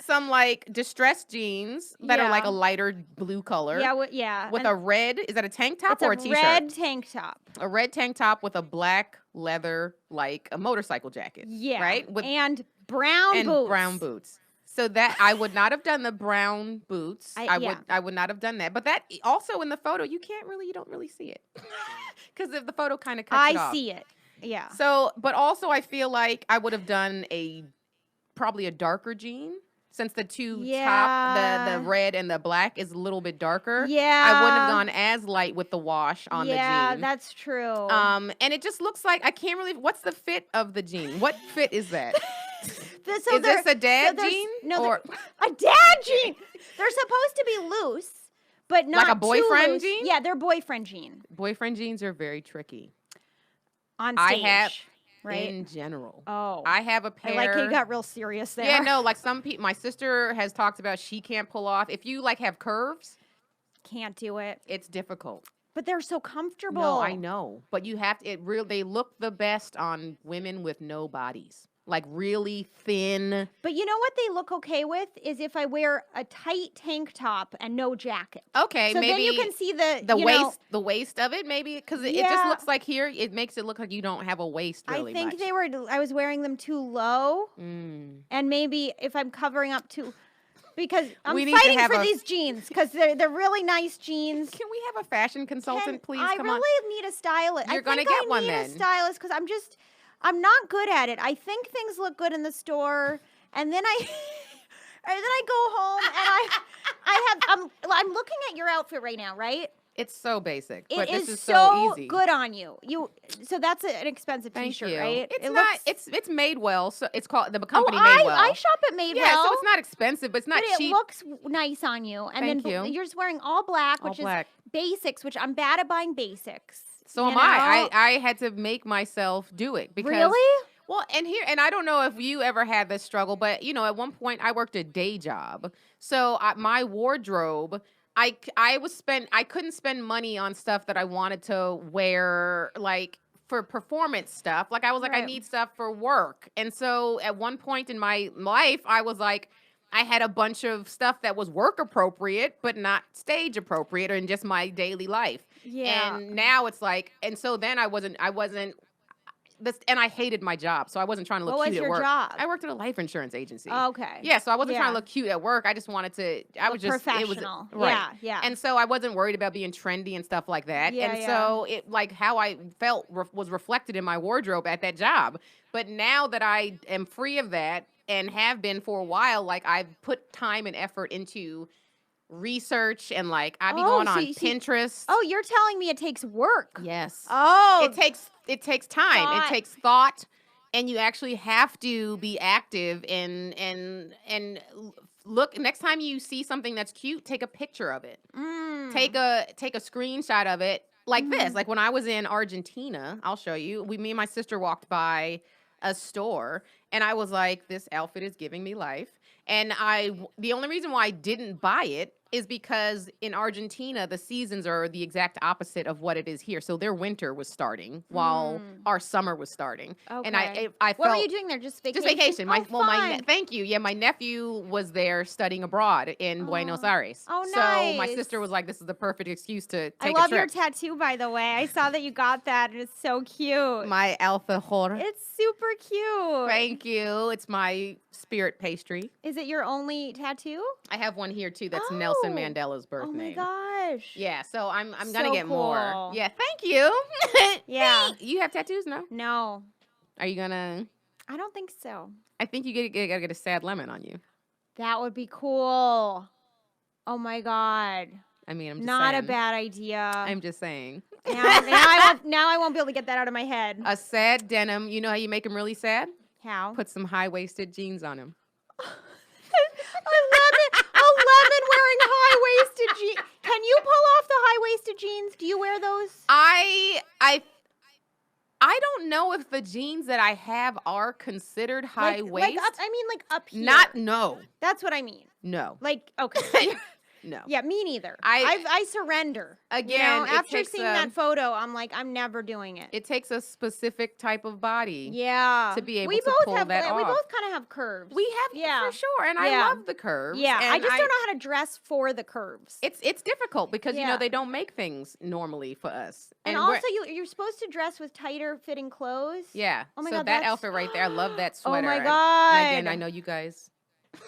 some like distressed jeans that are like Yeah. a lighter blue color. Yeah. With and a red, is that a tank top it's or a a t-shirt? red tank top. A red tank top with a black leather, like a motorcycle jacket. Yeah. Right? With and brown boots. brown boots. So that I would not have done the brown boots. Yeah. I would not have done that. But that also in the photo, you don't really see it. Because if the photo kind of cuts it off. I see it. Yeah. So, but also I feel like I would have done probably a darker jean since the two Yeah. the red and the black is a little bit darker. Yeah. I wouldn't have gone as light with the wash on the jean. Yeah, that's true. And it just looks like I can't really. What's the fit of the jean? What fit is that? Is this a dad jean? No, or a dad jean. They're supposed to be loose, but not like a too boyfriend loose. jean? Yeah, they're boyfriend jean boyfriend jeans are very tricky. on I stage. have right. in general. Oh, I have a pair. I like how you got real serious there. Yeah, no, like some people. My sister has talked about she can't pull off if you like have curves. Can't do it. It's difficult. But they're so comfortable. No, I know, but you have to. They look the best on women with no bodies, like really thin. But you know what they look okay with is if I wear a tight tank top and no jacket. Okay, So maybe then you can see the the waist of it, maybe because it just Yeah. looks like here. It makes it look like you don't have a waist really I think much. I was wearing them too low, Mm. and maybe if I'm covering up too, because I'm We need to fighting have for a- these jeans because they're really nice jeans. Can we have a fashion consultant, please? I Come really on. need a stylist. You're I gonna think get I one need then. a stylist because I'm not good at it. I think things look good in the store, and then I go home and I'm looking at your outfit right now, right? It's so basic, but It this is is so easy. good on you. So that's an expensive Thank t-shirt, you. right? It's It not. looks- It's made well. So it's called the Oh, company Made Well. I shop at Made yeah, Well. so it's not expensive, but it's not but cheap. it looks nice on you. And Thank then you. you're just wearing all black, All which black. is basics, which I'm bad at buying basics. So you am I. know? I had to make myself do it because Really? well, and I don't know if you ever had this struggle, but at one point I worked a day job, so my wardrobe. I couldn't spend money on stuff that I wanted to wear, like for performance stuff. Like I was like, I Right. need stuff for work. And so at one point in my life, I was like, I had a bunch of stuff that was work appropriate, but not stage appropriate or in just my daily life. Yeah. And now it's like, and so then I wasn't this, and I hated my job. So I wasn't trying to look What was cute your at work. job? I worked at a life insurance agency. Okay. Yeah, so I wasn't trying Yeah. to look cute at work. I just wanted to. I was Look just professional. It was right. Yeah, yeah. And so I wasn't worried about being trendy and stuff like that. Yeah, and yeah. so it like how I felt was reflected in my wardrobe at that job. But now that I am free of that and have been for a while, like I've put time and effort into research and like I be Oh, going so on you- Pinterest. Oh, you're telling me it takes work. Yes. Oh, It takes time. thought. It takes thought, and you actually have to be active and look. Next time you see something that's cute, take a picture of it. mm. Take a screenshot of it, like this. Mhm. Like when I was in Argentina, I'll show you. Me and my sister walked by a store, and I was like, "This outfit is giving me life." And the only reason why I didn't buy it is because in Argentina, the seasons are the exact opposite of what it is here. So their winter was starting while our summer was starting. And Okay. I What felt were you doing there? Just vacation? just vacation. Oh, fun. Thank you. Yeah, my nephew was there studying abroad in Buenos Oh. Aires. Oh, So my nice. sister was like, "This is the perfect excuse to I take love a your trip." tattoo, by the way. I saw that you got that, and it's so cute. My alfajor. It's super cute. Thank Thank you. It's my spirit pastry. Is it your only tattoo? I have one here too. That's Nelson Oh. Mandela's birth Oh my name. gosh. Yeah, so I'm So gonna get more. cool. Yeah, thank you. Yeah. You have tattoos? No. No, Are you gonna? I don't think so. I think you gotta get a sad lemon on you. That would be cool. Oh my god. I mean, I'm just Not saying. a bad idea. I'm just saying. Now I won't be able to get that out of my head. A sad denim. You know how you make him really sad? How? Put some high-waisted jeans on him. a lemon wearing high-waisted jeans. Can you pull off the high-waisted jeans? Do you wear those? I don't know if the jeans that I have are considered high waist. Like up here. No. That's what I mean. No. Like, okay. No. Yeah, me neither. I I surrender. Again, it after takes seeing that photo, I'm like, I'm never doing it. It takes a specific type of body. Yeah. To be able we to both pull have, that We off. both kind of have curves. We have for sure, and I love the curves. Yeah, and I just don't know how to dress for the curves. It's difficult because Yeah. they don't make things normally for us. And also, you're supposed to dress with tighter fitting clothes. Yeah. Oh my so God, that that's- outfit right there, I love that sweater. Oh my And god. again, I know you guys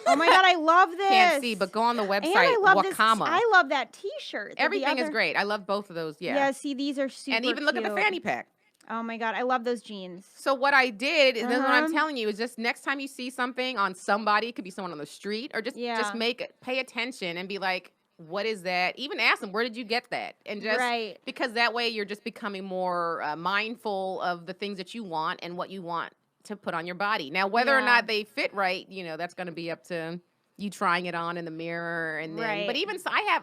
Oh my god, I love this. can't see, but go on the and website. I love Wakama. this. I love that T-shirt. Everything is great. I love both of those. Yeah. Yeah. See, these are super. And even look at the cute. fanny pack. Oh my god, I love those jeans. So what I did, and then what I'm Uh-huh. telling you is just next time you see something on somebody, it could be someone on the street, or just Yeah. pay attention and be like, what is that? Even ask them, where did you get that? And just Right. because that way you're just becoming more mindful of the things that you want and what you want to put on your body. Now, whether or Yeah. not they fit right, that's going to be up to you trying it on in the mirror. And then, but Right. even so, I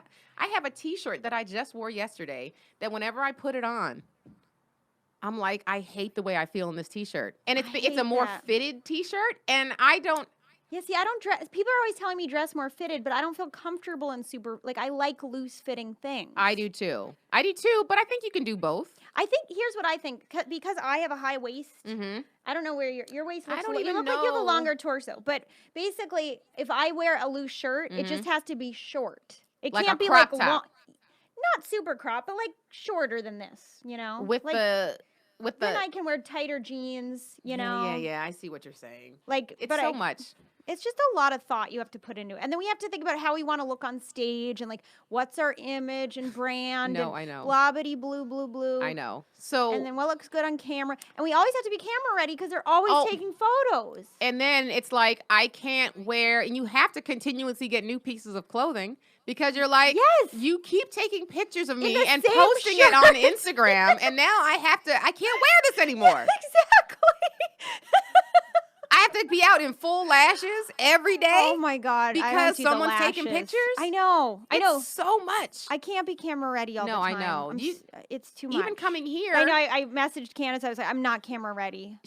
have a T-shirt that I just wore yesterday that whenever I put it on, I'm like, I hate the way I feel in this T-shirt. And it's hate a more that. fitted T-shirt, and I don't. Yeah, see, I don't dress. People are always telling me dress more fitted, but I don't feel comfortable in super. Like, I like loose fitting things. I do too. But I think you can do both. I think here's what I think because I have a high waist. Mm-hmm. I don't know where your waist looks. don't you even look like you have a know. longer torso, but basically, if I wear a loose shirt, it just has to be short. It Like a can't be crop like top. long, not super crop, but like shorter than this. With like, the then I can wear tighter jeans. Yeah, I see what you're saying. Like, It's but so much. It's just a lot of thought you have to put into it. And then we have to think about how we want to look on stage and like what's our image and brand No, and I know. blobbity blue. I know. So And then what looks good on camera. And we always have to be camera ready because they're always Oh. taking photos. and then it's like I can't wear, and you have to continuously get new pieces of clothing because you're like, Yes. you keep taking pictures of me the and same posting it on shirt. Instagram, and now I can't wear this anymore. Exactly. I have to be out in full lashes every day. Oh my God. I don't Because do the someone's taking lashes. pictures? I know. It's so much. I can't be camera ready all No, the I time. know. It's too much. Even coming here, I know. I messaged Candice. I was like, I'm not camera ready.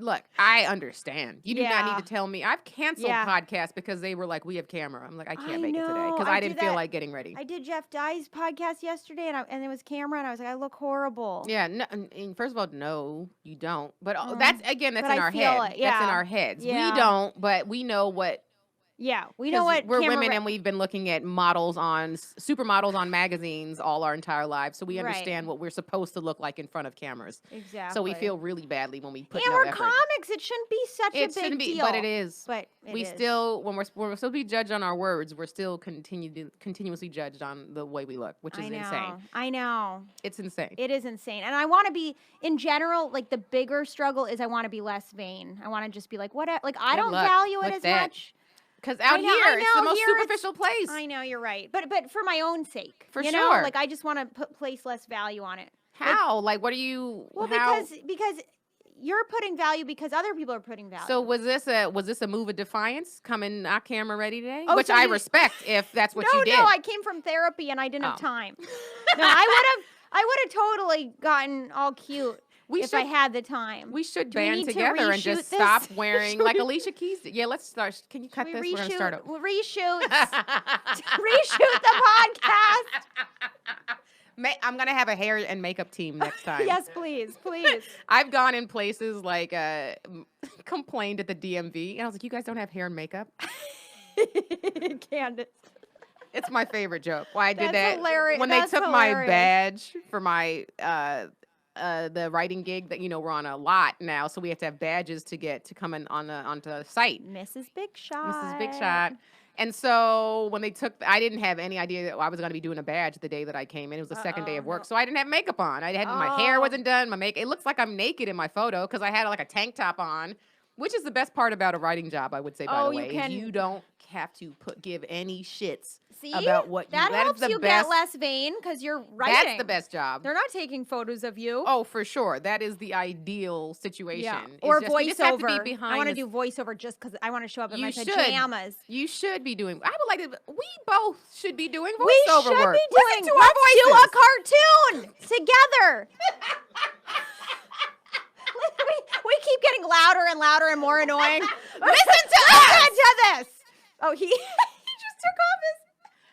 Look, I understand. You do not Yeah. need to tell me. I've canceled Yeah. podcasts because they were like, we have camera. I'm like, I can't I make it today know. because I I do didn't feel that. like getting ready. I did Jeff Dye's podcast yesterday, and it was camera, and I was like, I look horrible. Yeah, no, and first of all, no, you don't. But that's but in I our feel head. it, That's in yeah. our heads. Yeah. We don't, but we know what. Yeah, we know 'cause what we're camera women, re- and we've been looking at supermodels on magazines all our entire lives, so we Right. understand what we're supposed to look like in front of cameras. Exactly. So we feel really badly when we put and no we're effort. comics. It shouldn't be such a It big shouldn't be, deal. but it is. But it we is. still, when we're supposed to be judged on our words, we're still continuously judged on the way we look, which is insane. I know. It's insane. It is insane. And I want to be, in general, like the bigger struggle is I want to be less vain. I want to just be like, what? Like, I Good don't luck value it with as that. much. Because out I know, here, it's the most here it's- superficial place. I know, you're right. But for my own sake. For you know? sure. Like, I just want to place less value on it. How? Like, what are you? Well, how? because you're putting value because other people are putting value. So was this a move of defiance? Coming not camera ready today, Oh, which so I you- respect if that's what no, you did. No, I came from therapy and I didn't have Oh. time. No, I would have totally gotten all cute if I had the time. We should Do we band need to together and reshoot just this? stop wearing Should like we- Alicia Keys. Yeah, let's start. Can you cut We this? We're gonna start over. reshoot reshoot the podcast. I'm gonna have a hair and makeup team next time. Yes, please. I've gone in places like complained at the DMV, and I was like, "You guys don't have hair and makeup." Candice. It's my favorite joke. Why I did That's that hilarious. when That's they took my hilarious. badge for my the writing gig that we're on a lot now, so we have to have badges to get to come in onto the site. Mrs. Big Shot. Mrs. Big Shot. And so when they took, I didn't have any idea that I was going to be doing a badge the day that I came in. It was the second day of work, so I didn't have makeup on. My hair wasn't done. My makeup. It looks like I'm naked in my photo because I had like a tank top on, which is the best part about a writing job, I would say. By the way, is you don't have to give any shits about what that helps is the you best, get less vain because you're writing. That's the best job. They're not taking photos of you. Oh, for sure. That is the ideal situation. Yeah. Or voiceover. I want to do voiceover just because I want to show up in my pajamas. You should be doing. I would like to. We both should be doing voiceover we should work. Be doing. Let's do a cartoon together. we keep getting louder and louder and more annoying. Listen to this. Oh, he just took off his.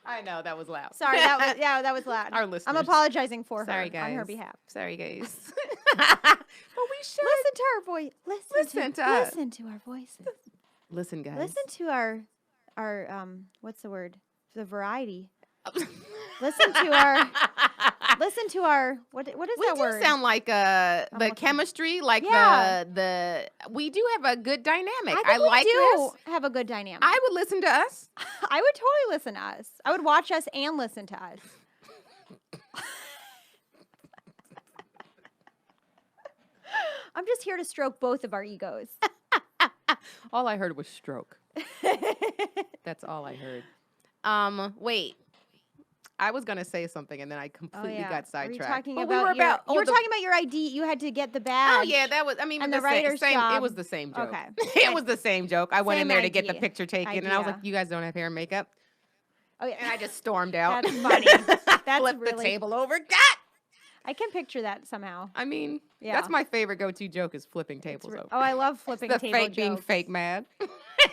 I know that was loud. Sorry, that was loud. Our listeners. I'm apologizing for her. Sorry, guys. On her behalf. Sorry, guys. But we should listen to our voice. Listen to our voices. Listen, guys. Listen to our what's the word? The variety. Listen to our what is that word? We do sound like the chemistry, like the we do have a good dynamic. I think like we do this. have a good dynamic. I would listen to us. I would totally listen to us. I would watch us and listen to us. I'm just here to stroke both of our egos. All I heard was stroke. That's all I heard. Wait. I was gonna say something and then I completely got sidetracked. You were talking about your ID. You had to get the badge. Oh yeah, that was. I mean, and the writer's same. job. It was the same joke. Okay, it was the same joke. I went in there to get the picture taken, and I was like, "You guys don't have hair and makeup." Oh yeah, and I just stormed out. That's funny. That's flipped really... the table over. God. I can picture that somehow. I mean, that's my favorite go-to joke is flipping tables over. Oh, I love flipping the table fake jokes. Being fake mad.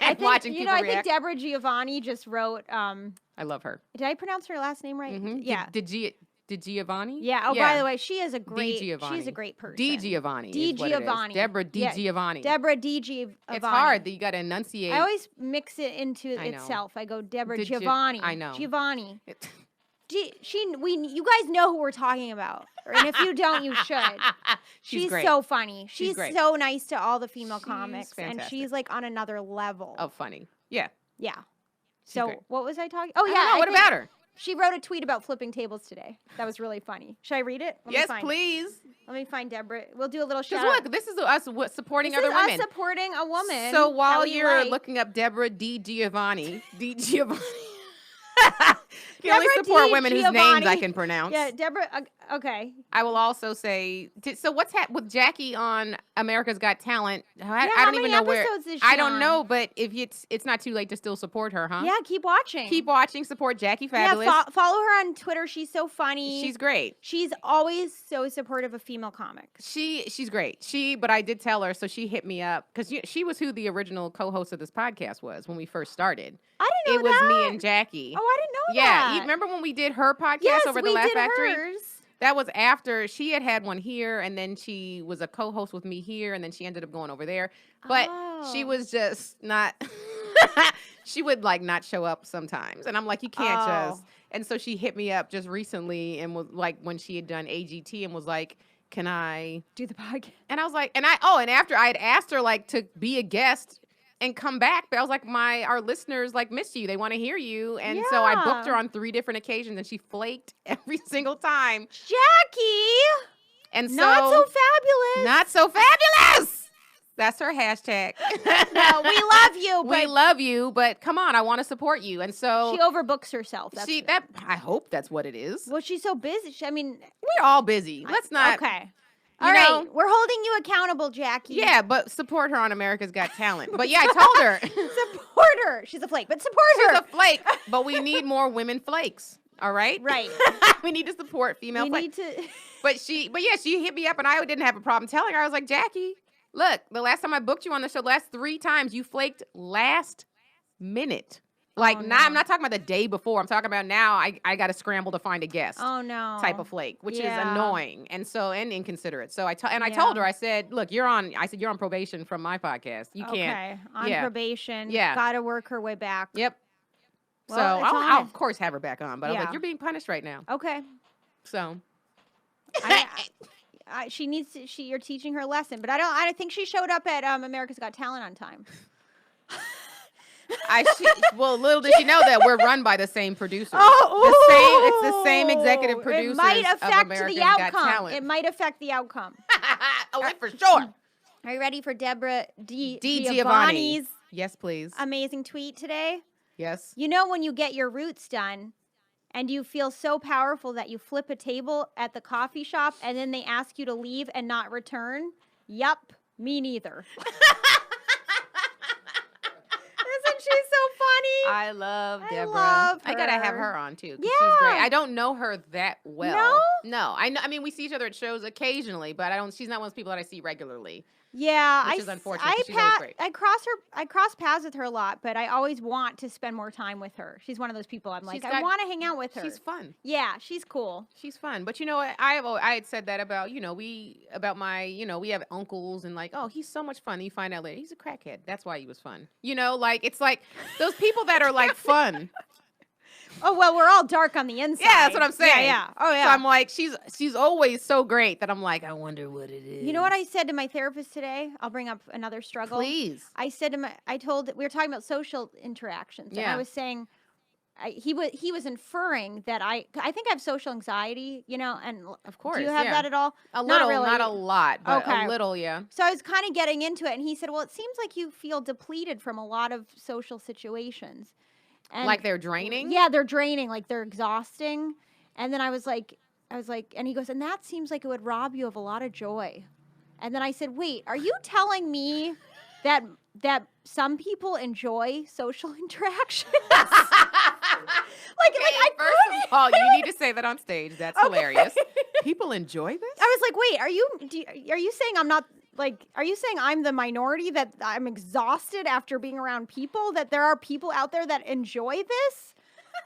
I think, watching people I react. think Deborah Giovanni just wrote. I love her. Did I pronounce her last name right? Mm-hmm. Yeah. Did Giovanni? Yeah. Oh, by the way, she is a great. Giovanni. She's a great person. D Giovanni. D Giovanni. Deborah D Giovanni. Deborah D Giovanni. It's hard that you got to enunciate. I always mix it into itself. I go Deborah Giovanni. I know. Giovanni. You guys know who we're talking about, and if you don't, you should. She's great. So funny. She's great. So nice to all the female She's comics, fantastic. and she's like on another level. Oh, funny. Yeah. Yeah. She's So great. what was I talking? Oh I yeah. don't know. What about her? She wrote a tweet about flipping tables today. That was really funny. Should I read it? Yes, please. Let me find Deborah. We'll do a little shout Because look, this is us supporting other women. This is us supporting a woman. So while you're looking up Deborah D Giovanni, you only support women whose names I can pronounce. Yeah, Deborah. Okay. I will also say. So what's happened with Jackie on America's Got Talent? I how don't even many know where. episodes is she I don't on? know, but if it's not too late to still support her, huh? Yeah, keep watching. Keep watching. Support Jackie Fabulous. Yeah, follow her on Twitter. She's so funny. She's great. She's always so supportive of female comics. She's great. But I did tell her, so she hit me up because she was who the original co-host of this podcast was when we first started. I didn't know It that. was me and Jackie. Oh, I didn't know that. that. Yeah, you remember when we did her podcast Yes, over the we Laugh did Factory? hers. That was after she had one here, and then she was a co-host with me here, and then she ended up going over there. But she was just not. She would like not show up sometimes, and I'm like, you can't just. And so she hit me up just recently, and was like, when she had done AGT, and was like, "Can I do the podcast?" And I was like, and after I had asked her like to be a guest and come back, but I was like, our listeners like miss you. They want to hear you. And so I booked her on 3 different occasions and she flaked every single time. Jackie! And so not so fabulous. Not so fabulous. That's her hashtag. No, we love you. We love you, but come on, I want to support you. And so she overbooks herself. I hope that's what it is. Well, she's so busy. We're all busy. Let's not. Okay. All right, we're holding you accountable, Jackie. Yeah, but support her on America's Got Talent. But yeah, I told her. Support her. She's a flake, but support her. She's a flake, but we need more women flakes. All right? Right. We need to support female flakes. We need to. But yeah, she hit me up and I didn't have a problem telling her. I was like, Jackie, look, the last time I booked you on the show, the last 3 times you flaked last minute. Like, I'm not talking about the day before. I'm talking about now I got to scramble to find a guest. Oh, no. Type of flake, which is annoying and inconsiderate. So I told her, I said, look, you're on probation from my podcast. You can't. On probation. Yeah. Got to work her way back. Yep. Well, so I'll of course have her back on, but I'm like, you're being punished right now. Okay. So. she needs to. You're teaching her a lesson, but I think she showed up at America's Got Talent on time. Well, little did she know that we're run by the same producers. It's the same executive producers. It might affect America's the Got outcome. Talent. It might affect the outcome. Oh, for sure. Are you ready for Deborah D. Giovanni's Yes, please. amazing tweet today? Yes. You know when you get your roots done and you feel so powerful that you flip a table at the coffee shop and then they ask you to leave and not return? Yup, me neither. Isn't she so funny? I love Deborah. love I gotta have her. her on too. 'Cause Yeah. she's great. I don't know her that well. No? No. I know. I mean, we see each other at shows occasionally, but I don't. She's not one of those people that I see regularly. Yeah, Which is unfortunate, 'cause she's always great. I cross paths with her a lot, but I always want to spend more time with her. She's one of those people I'm like, I want to hang out with her. She's fun. Yeah, she's cool. She's fun. But you know what? I had said that about, we have uncles and like, oh, he's so much fun. And you find out later, he's a crackhead. That's why he was fun. It's like those people that are like fun. Oh, well, we're all dark on the inside. Yeah, that's what I'm saying. Yeah. Oh, yeah. So I'm like, she's always so great that I'm like, I wonder what it is. You know what I said to my therapist today? I'll bring up another struggle. Please. I said to we were talking about social interactions. And Yeah. I was saying, he was inferring that I think I have social anxiety, and Of course. do you have yeah. that at all? A little, Not really. not a lot, but Okay. a little, yeah. So I was kind of getting into it, and he said, well, it seems like you feel depleted from a lot of social situations. And Like they're draining? yeah, they're draining, like they're exhausting. And then I was like, and he goes, and that seems like it would rob you of a lot of joy. And then I said, wait, are you telling me that some people enjoy social interactions? I First of all, you need to say that on stage. That's hilarious. People enjoy this? I was like, wait, are you saying I'm not are you saying I'm the minority, that I'm exhausted after being around people, that there are people out there that enjoy this,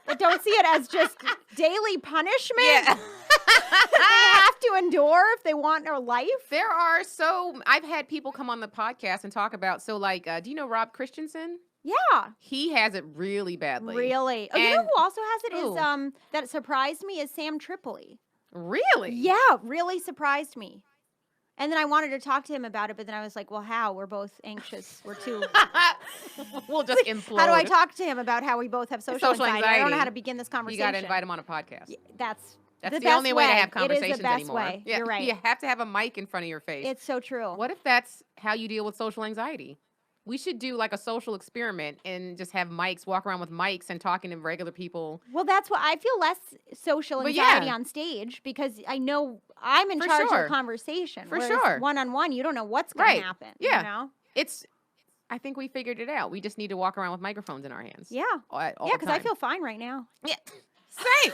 that don't see it as just daily punishment? Yeah. They have to endure if they want their life? I've had people come on the podcast and talk about, do you know Rob Christensen? Yeah. He has it really badly. Really? Oh, you know And- who also has it Who? is, that surprised me is Sam Tripoli. Really? Yeah, really surprised me. And then I wanted to talk to him about it, but then I was like, well, how? We're both anxious. We're too... We'll just implode. How do I talk to him about how we both have social anxiety? I don't know anxiety. how to begin this You conversation. got to invite him on a podcast. Yeah, that's That's the best only way to have It conversations is the best anymore. way. Yeah, You're right. You have to have a mic in front of your face. It's so true. What if that's how you deal with social anxiety? We should do like a social experiment and just have mics, walk around with mics and talking to regular people. Well, that's what I feel less social But anxiety yeah. on stage because I know I'm in For charge sure. of the conversation. For whereas sure. one-on-one, you don't know what's going Right. to happen. Yeah. You know? I think we figured it out. We just need to walk around with microphones in our hands. Yeah. All Yeah, the because I time. feel fine right now. Yeah. Same.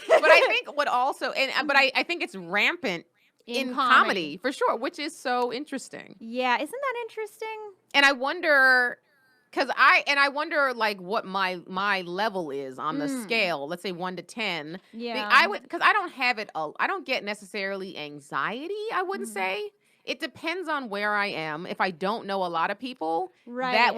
But I think what also, but I think it's rampant in comedy for sure, which is so interesting. Yeah, isn't that interesting? And I wonder, I wonder like what my level is on the scale. Let's say 1 to 10. Yeah. Because I don't have it. I don't get necessarily anxiety. I wouldn't say. It depends on where I am. If I don't know a lot of people, Right. that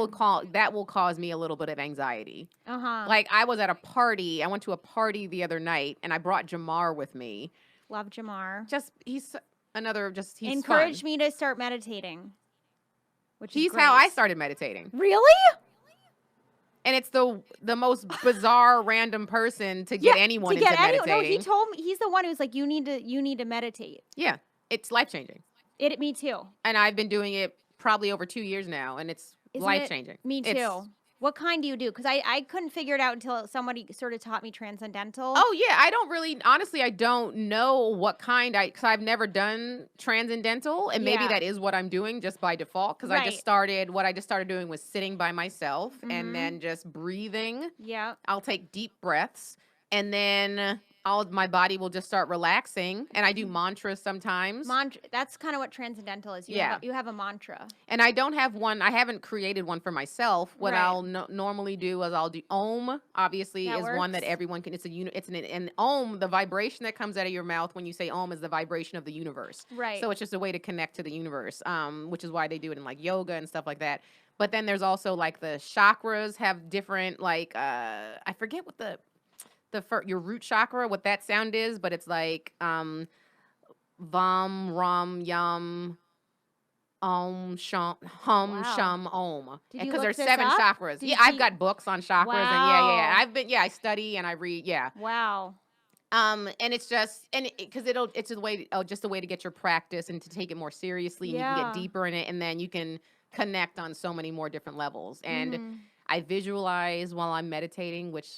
will cause me a little bit of anxiety. Uh-huh. Like I was at a party. I went to a party the other night, and I brought Jamar with me. Love Jamar. He's Encouraged fun. me to start meditating. Which is He's great. how I started meditating. Really? And it's the most bizarre random person to get anyone into meditating. No, he told me, he's the one who's like, you need to meditate. Yeah, it's life-changing. Me too. And I've been doing it probably over 2 years now, and it's Isn't life-changing. Me too. What kind do you do? Because I couldn't figure it out until somebody sort of taught me transcendental. Oh, yeah. I don't know what kind, because I've never done transcendental, and maybe Yeah. that is what I'm doing just by default, because Right. what I just started doing was sitting by myself and then just breathing. Yeah. I'll take deep breaths, and then my body will just start relaxing, and I do mantras sometimes. That's kind of what transcendental is. You have a mantra. And I don't have one. I haven't created one for myself. What Right. I'll normally do is I'll do Om. Obviously, That is one that works. everyone can. And Om. The vibration that comes out of your mouth when you say Om is the vibration of the universe. Right. So it's just a way to connect to the universe. Which is why they do it in like yoga and stuff like that. But then there's also like the chakras have different I forget what the your root chakra, what that sound is, but it's like vom, rum, yum, om, shum, hum, Wow. shum, om. Did you Because look there's this 7 up? chakras. Did Yeah, you I've see- got books on chakras, Wow. and I study and I read, yeah. Wow. And it's just because it's a way just a way to get your practice and to take it more seriously, and you can Yeah. get deeper in it, and then you can connect on so many more different levels. And Mhm. I visualize while I'm meditating, which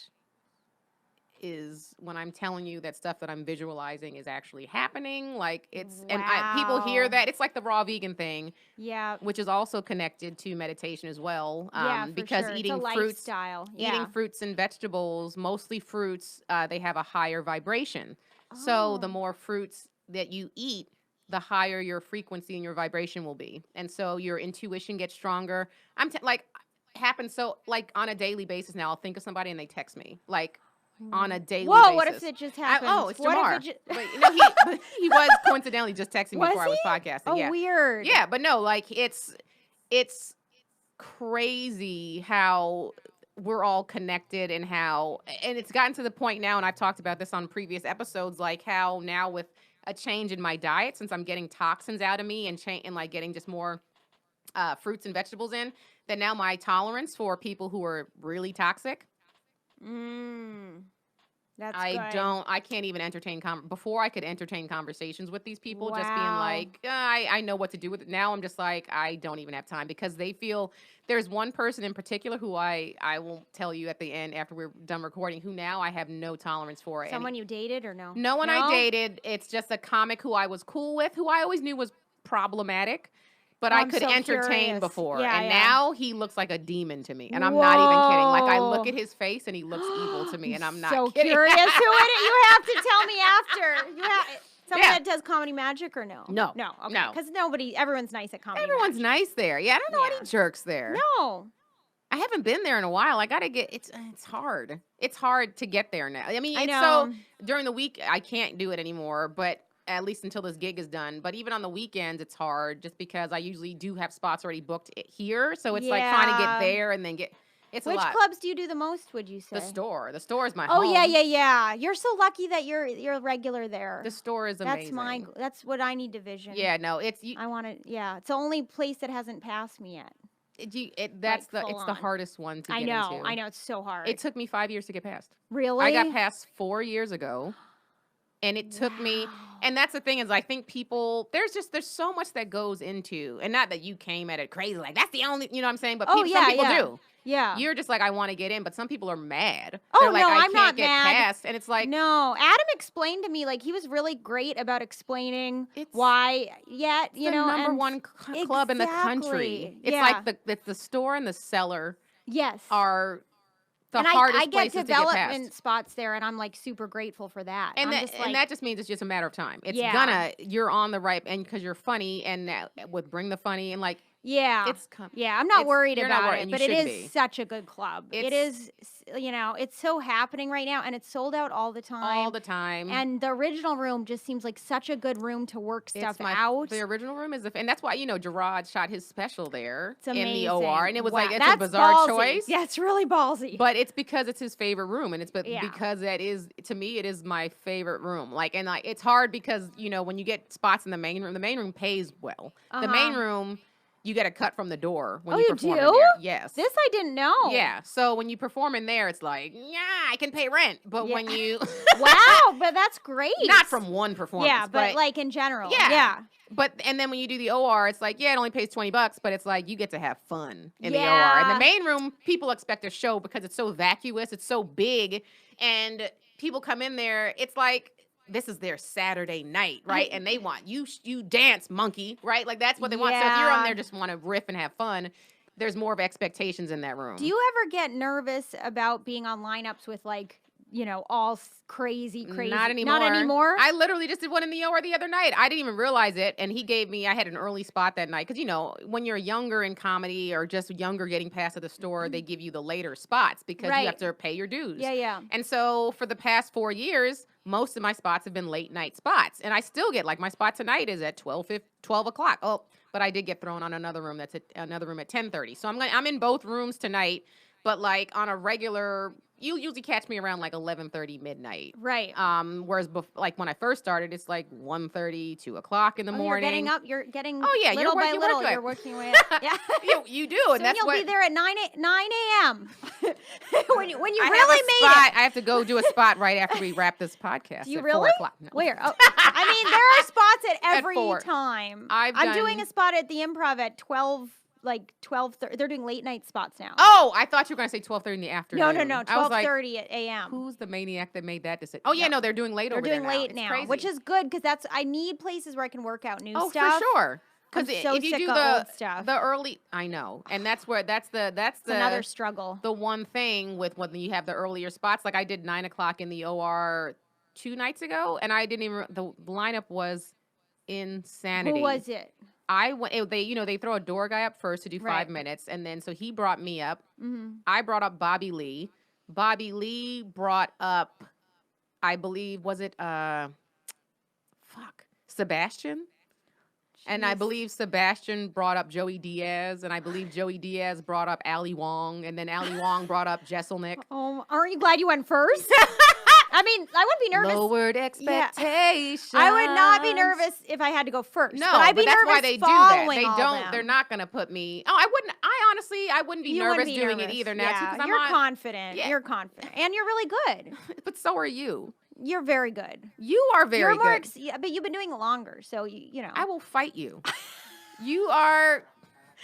is when I'm telling you that stuff that I'm visualizing is actually happening. Like people hear Wow. that it's like the raw vegan thing, Yeah. which is also connected to meditation as well. Yeah, for Because sure. eating it's a fruits. lifestyle. Eating Yeah. fruits and vegetables, mostly fruits, they have a higher vibration. So the Oh. more fruits that you eat, the higher your frequency and your vibration will be. And so your intuition gets stronger. Happens so like on a daily basis now. I'll think of somebody and they text me like on a daily Whoa, basis. what if it just happened? It's What Jamar. if it But he was coincidentally just texting me Was before I was he? podcasting. Oh, Yeah. weird. Yeah, but no, like it's crazy how we're all connected and it's gotten to the point now, and I've talked about this on previous episodes, like how now with a change in my diet, since I'm getting toxins out of me and like getting just more fruits and vegetables in, that now my tolerance for people who are really toxic, That's I good. I can't even entertain, before I could entertain conversations with these people, just being Wow. like, I know what to do with it. Now I'm just like, I don't even have time, because they feel, there's one person in particular who I will tell you at the end after we're done recording, who now I have no tolerance for. Someone you dated or no? No one I dated. It's just a comic who I was cool with, who I always knew was problematic, but Oh, I I'm could so entertain curious. before. Yeah, And yeah. now he looks like a demon to me. And I'm not even kidding. Like, I look Whoa. at his face and he looks evil to me, and I'm not so kidding. curious who it is. You have to tell me after. You have someone Yeah. that does comedy magic or no? No. No. Okay. No. Because everyone's nice at comedy. Everyone's nice there. Yeah, I don't know Yeah. any jerks there. No. I haven't been there in a while. I gotta get. It's hard. It's hard to get there now. I mean, I it's know. so during the week I can't do it anymore. But at least until this gig is done. But even on the weekends, it's hard just because I usually do have spots already booked here. So it's like trying to Yeah. get there and then get. It's Which a lot. clubs do you do the most, would you say? The store. The store is my Oh, home. yeah. You're so lucky that you're regular there. The store is amazing. That's what I need to vision. Yeah, no, it's you. I want to, yeah. It's the only place that hasn't passed me yet. That's like, it's full the on. hardest one to I get know. into. I know. It's so hard. It took me 5 years to get past. Really? I got past 4 years ago, and it took me. And that's the thing is, I think people there's so much that goes into, and not that you came at it crazy, like that's the only, you know what I'm saying? But Oh, some yeah, people yeah. do. Yeah. You're just like, I want to get in, but some people are mad. Oh, They're like, no, I I'm can't not get mad. past, and it's like, No, Adam explained to me, like, he was really great about explaining It's- why, you the know, number and one club in the country. Exactly. It's Yeah. like the store and the cellar yes. are the and hardest I get places to get development past. spots there, and I'm like super grateful for that. And I'm that, just like, and that just means it's just a matter of time. It's Yeah. you're on the right, and because you're funny, and with Bring the Funny, and like, yeah, it's yeah. I'm not it's- worried you're not about worried, it, and you but it shouldn't is be. such a good club. It is, it's so happening right now, and it's sold out all the time. all the time. And the original room just seems like such a good room to work stuff out. The original room is, and that's why Gerard shot his special there It's in amazing. the OR, and it was Wow, like it's a that's bizarre ballsy. choice. Yeah, it's really ballsy. But it's because it's his favorite room, and Yeah. because that is, to me, it is my favorite room. Like, and like it's hard because when you get spots in the main room pays well. The main room, you get a cut from the door when Oh, you you perform do? in there. Yes. This I didn't know. Yeah. So when you perform in there, it's like, yeah, I can pay rent. But Yeah. when you Wow, but that's great. not from one performance. Yeah, but like in general. Yeah. Yeah. And then when you do the OR, it's like, yeah, it only pays $20, but it's like you get to have fun in the OR. Yeah. In the main room, people expect a show because it's so vacuous, it's so big, and people come in there, it's like this is their Saturday night, right? And they want you dance, monkey, right? Like that's what they want. So if you're on Yeah. there just want to riff and have fun, there's more of expectations in that room. Do you ever get nervous about being on lineups with like, all crazy? Not anymore. Not anymore? I literally just did one in the OR the other night. I didn't even realize it. And I had an early spot that night. Because, when you're younger in comedy or just younger getting past at the store, they give you the later spots because you have to pay your dues. Yeah. And so for the past 4 years, most of my spots have been late night spots. And I still get, like, my spot tonight is at 12 o'clock. Oh, but I did get thrown on another room at 10:30. So I'm in both rooms tonight. But like on a regular, you usually catch me around like 11:30 midnight. Right. Whereas like when I first started, it's like 1:30, 2 o'clock in the morning. You're getting up. You're getting. Oh yeah, little by little. You're You're working your way up. Yeah. you do, So and that's you'll what be there at 9 a.m. when you I really have a made spot. it. I have to go do a spot right after we wrap this podcast. Do you at really? 4 o'clock. No. Where? Oh, I mean, there are spots at every 4. time. I'm doing done- a spot at the Improv at 12. Like 12:30. They're doing late night spots now. Oh, I thought you were going to say 12:30 in the afternoon. No. I was like, 12:30 a.m. who's the maniac that made that decision? Oh yeah, no, they're doing late They're over doing there late It's now, crazy. which is good because I need places where I can work out new oh stuff. for sure. Because I'm so if you sick do of old stuff. the early, I know, and that's It's another struggle. the one thing with when you have the earlier spots. Like I did 9 o'clock in the OR 2 nights ago, and I didn't even the lineup was insanity. Who was it? I went. They throw a door guy up first to do 5 Right. minutes, and then so he brought me up. Mm-hmm. I brought up Bobby Lee. Bobby Lee brought up, I believe, was it Sebastian? And I believe Sebastian brought up Joey Diaz, and I believe Joey Diaz brought up Ali Wong, and then Ali Wong brought up Jesselnick. Oh, aren't you glad you went first? I mean, I wouldn't be nervous. Lowered expectations. I would not be nervous if I had to go first. No, but I'd be that's nervous why they do that. following They all don't. them. They're not going to put me. Oh, I wouldn't. I wouldn't be You nervous wouldn't be doing nervous. it either now. Yeah, too, 'cause I'm you're on- confident. Yeah. You're confident, and you're really good. But so are you. You're very good. You are very you're more good. yeah, but you've been doing it longer, so you know. I will fight you. You are.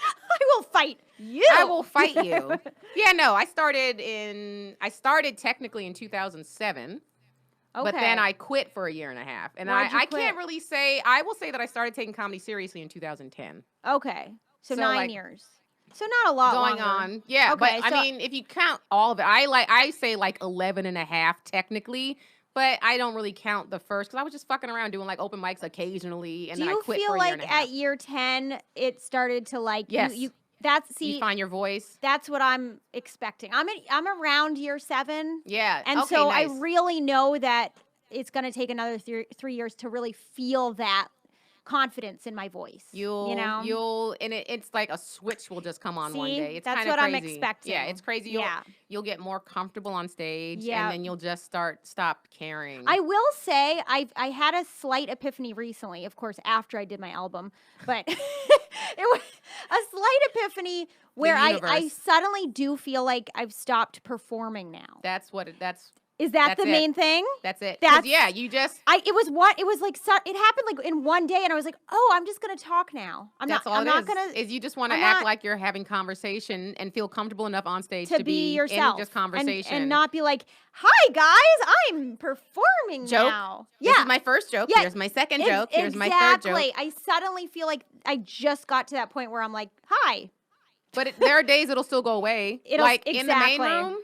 I will fight you. I will fight you. Yeah, no. I started technically in 2007. Okay. But then I quit for a year and a half. And Why'd you I quit? can't really say, I will say that I started taking comedy seriously in 2010. Okay. So, So, 9 like, years. So not a lot Going longer. on. Yeah. Okay, but so- I mean, if you count all of it, I say like 11 and a half technically. But I don't really count the first because I was just fucking around doing like open mics occasionally. And Do then I you quit feel for a year like and a half. at year 10 it started to like Yes. you You find your voice. that's what I'm expecting. I'm around year 7. Yeah. And okay, so nice. I really know that it's going to take another 3 years to really feel that confidence in my voice. And it's like a switch will just come on one See? day. It's That's kinda what I'm crazy. expecting. Yeah, it's crazy. Yeah. You'll get more comfortable on stage, Yeah. and then you'll just stop caring. I will say I had a slight epiphany recently, of course, after I did my album, but it was a slight epiphany where I universe. suddenly do feel like I've stopped performing now. That's what that's Is that that's the it. main thing? that's it. 'Cause, That's- yeah, you just It was like it happened like in one day, and I was like, oh, I'm just gonna talk now. I'm that's not. all I'm it not is, gonna is you just want to I'm act not- like you're having conversation and feel comfortable enough on stage to be yourself, in just and- conversation and not be like, hi guys, I'm performing Joke. now. This Yeah, is my first joke. Yeah. Here's my second joke. Here's my third joke. Exactly. I suddenly feel like I just got to that point where I'm like, hi. But there are days it'll still go away. It'll- like in the main exactly. room,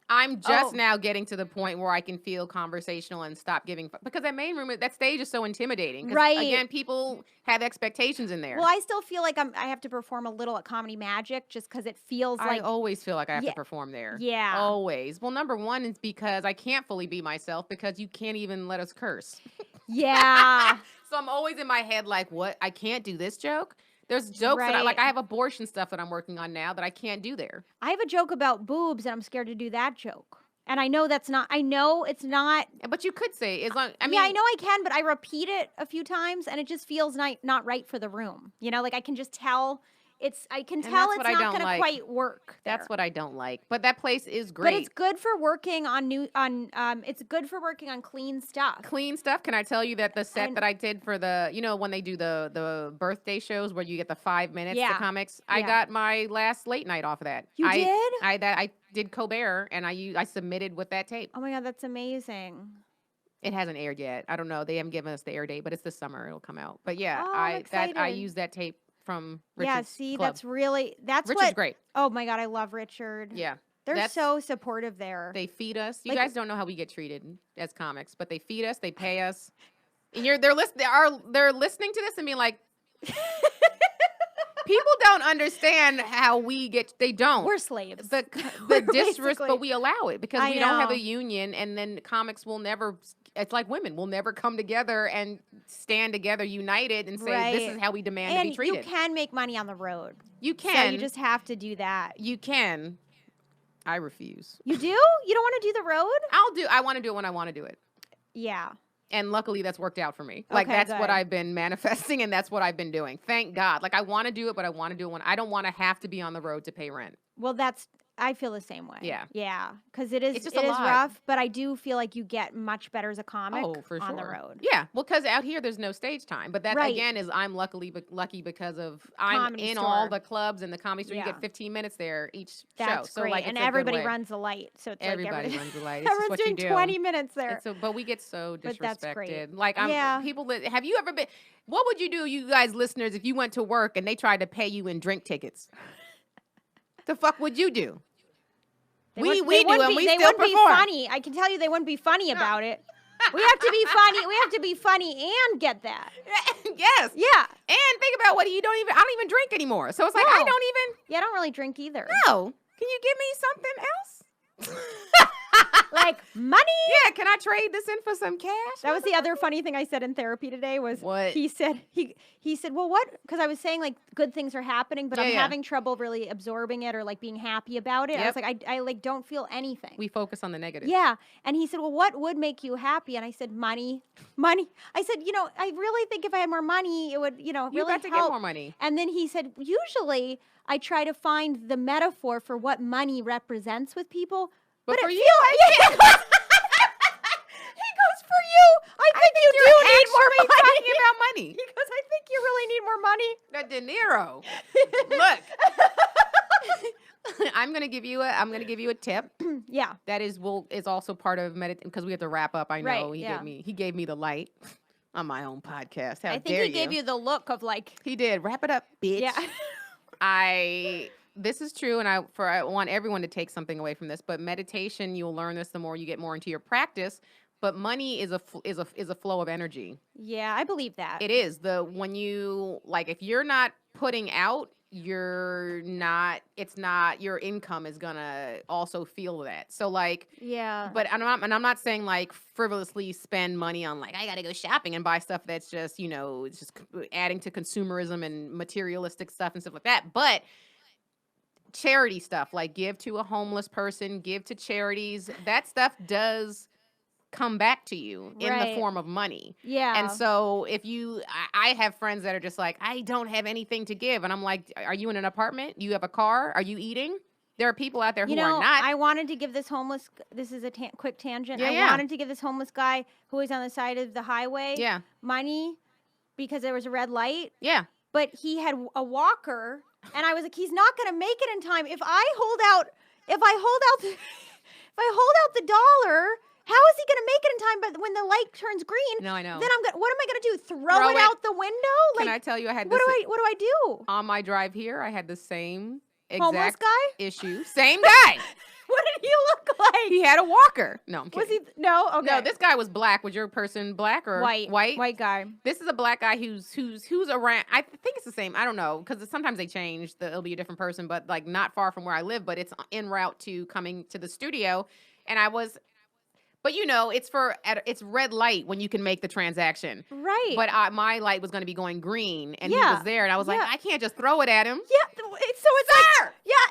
I'm just Oh. now getting to the point where I can feel conversational and stop giving because that main room, that stage is so intimidating. 'Cause, Right. Again, people have expectations in there. Well, I still feel like I have to perform a little at Comedy Magic just because it feels I like always feel like I have Yeah. to perform there. Yeah. Always. Well, number one is because I can't fully be myself because you can't even let us curse. yeah. So I'm always in my head like, what? I can't do this joke? There's jokes that Right. I have abortion stuff that I'm working on now that I can't do there. I have a joke about boobs, and I'm scared to do that joke. And I know that's not. I know it's not. But you could say, as long, I mean, Yeah, I know I can, but I repeat it a few times, and it just feels not right for the room. You know, like I can just tell. I can tell that's it's what I not don't going to like. quite work. That's there. what I don't like. But that place is great. But it's good for working on it's good for working on clean stuff. Clean stuff. Can I tell you that the set And- that I did for the, when they do the birthday shows where you get the 5 minutes Yeah. to comics, I Yeah. got my last late night off of that. You I did? I did Colbert and I submitted with that tape. Oh my god, that's amazing. It hasn't aired yet. I don't know. They haven't given us the air date, but it's this summer. It'll come out. But yeah, Oh, I'm I excited. used that tape from Yeah, Richard's see, club. that's Richard's what. great. Oh my god, I love Richard. Yeah. They're that's- so supportive there. They feed us. You Like- guys don't know how we get treated as comics, but they feed us, they pay us. And they're listening to this and being like, people don't understand how we get. They don't. We're slaves. the We're disrespect, basically- but we allow it because I we don't have know. a union, and then comics will never. It's like women will never come together and stand together, united, and say this Right. is how we demand to and be treated. you can make money on the road. You So can. you just have to do that. You can. I refuse. You do? You don't want to do the road? I want to do it when I want to do it. Yeah. And luckily that's worked out for me. Like, Okay, that's good. what I've been manifesting, and that's what I've been doing. Thank God. Like, I want to do it, but I want to do it when I don't want to have to be on the road to pay rent. Well, I feel the same way. Yeah. Yeah. Because it is It's just a lot. rough, but I do feel like you get much better as a comic For on sure. the road. Yeah. Well, because out here there's no stage time. But that, Right. again, is I'm lucky because of I'm Comedy in store. all the clubs and the comedy store. You Yeah. get 15 minutes there each show. That's So, great. like, and it's a good everybody way. runs the light. So it's Everybody like runs the light. It's just everyone's what you doing do. 20 minutes there. But we get so But that's great. disrespected. Like, Yeah. people that have you ever been? What would you do, you guys listeners, if you went to work and they tried to pay you in drink tickets? The fuck would you do? We do, and we they still wouldn't be perform. funny. I can tell you they wouldn't be funny about it. We have to be funny. We have to be funny and get that. Yes. Yeah. And think about I don't even drink anymore. So it's like, I No. don't even. Yeah, I don't really drink either. No. Can you give me something else? Like money. Yeah, can I trade this in for some cash? That was the other funny thing I said in therapy today was What? he said, well, what? Because I was saying like good things are happening, but I'm Yeah. having trouble really absorbing it or like being happy about it. I was Yep. like, I like don't feel anything. We focus on the negative. Yeah. And he said, well, what would make you happy? And I said, money. I said, I really think if I had more money, it would, You really got to help. get more money. And then he said, usually I try to find the metaphor for what money represents with people. But for it you, feels- He goes, for you, I think you do need more money. talking about money. He goes, I think you really need more money. That De Niro. Look, I'm gonna give you a tip. Yeah. That is also part of meditation because we have to wrap up. I know Right, he yeah. gave me the light on my own podcast. How I think dare he gave you the look of like, He did. Wrap it up, bitch. yeah. This is true, and I want everyone to take something away from this. But meditation, you'll learn this the more you get more into your practice. But money is a flow of energy. Yeah, I believe that. It is when you if you're not putting out, your income is gonna also feel that. So Yeah. but I'm not saying frivolously spend money on I gotta go shopping and buy stuff that's just it's just adding to consumerism and materialistic stuff and stuff like that. But charity stuff give to a homeless person, give to charities. That stuff does come back to you in the Right. form of money. Yeah. And so I have friends that are just I don't have anything to give. And I'm like, are you in an apartment? You have a car? Are you eating? There are people out there who are not. I wanted to give this homeless, this is a quick tangent. Yeah, I yeah. wanted to give this homeless guy who was on the side of the highway Yeah. money because there was a red light, Yeah. but he had a walker and I was like, he's not going to make it in time. If I hold out the dollar, how is he going to make it in time? But when the light turns green, No, I know. then what am I going to do? Throw Throw it it. out the window? Can I tell you I had what this do I do? on my drive here? I had the same Homeless exact guy? issue. Same guy. What did he look like? He had a walker. No, I'm Was kidding. he? No, okay. No, this guy was black. Was your person black or white guy. This is a black guy who's around. I think it's the same. I don't know because sometimes they change. It'll be a different person, but not far from where I live. But it's en route to coming to the studio, and I was. But it's red light when you can make the transaction. Right. But my light was going to be going green, and he Yeah. was there, and I was like, Yeah. I can't just throw it at him. yeah,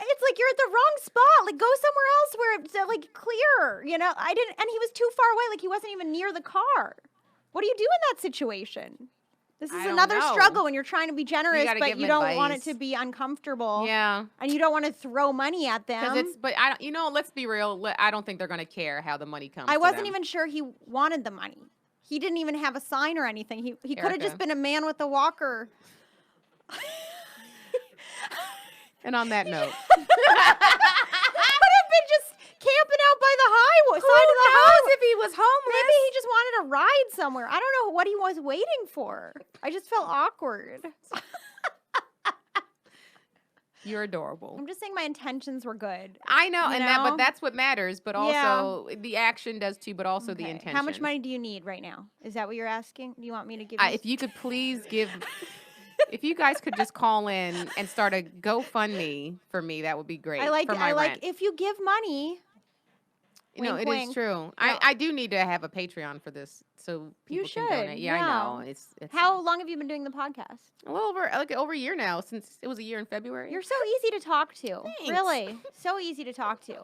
it's like you're at the wrong spot. Like go somewhere else where it's clearer. I didn't, and he was too far away. Like he wasn't even near the car. What do you do in that situation? This is I don't another know. struggle when you're trying to be generous, gotta but give you 'em don't want it advice. to be uncomfortable. Yeah. And you don't want to throw money at them. Because but I don't, let's be real. I don't think they're going to care how the money comes I to wasn't them. even sure he wanted the money. He didn't even have a sign or anything. He could have Erica. just been a man with a walker. And on that note. Could have been just camping out by the highway, side of the highway. if he was homeless? Maybe he just wanted a ride somewhere. I don't know what he was waiting for. I just felt awkward. You're adorable. I'm just saying my intentions were good. I know, You but know? that's what matters. But Yeah. also the action does too. But also the Okay. intention. How much money do you need right now? Is that what you're asking? Do you want me to give you? If you could please give. If you guys could just call in and start a GoFundMe for me, that would be great. I like for my rent. if you give money, No, Wink, it wink. is true. Yeah. I do need to have a Patreon for this so people You can should, donate. Yeah, yeah. I know. It's How long have you been doing the podcast? a little over a year now, since it was a year in February. You're so easy to talk to. Thanks. Really. So easy to talk to.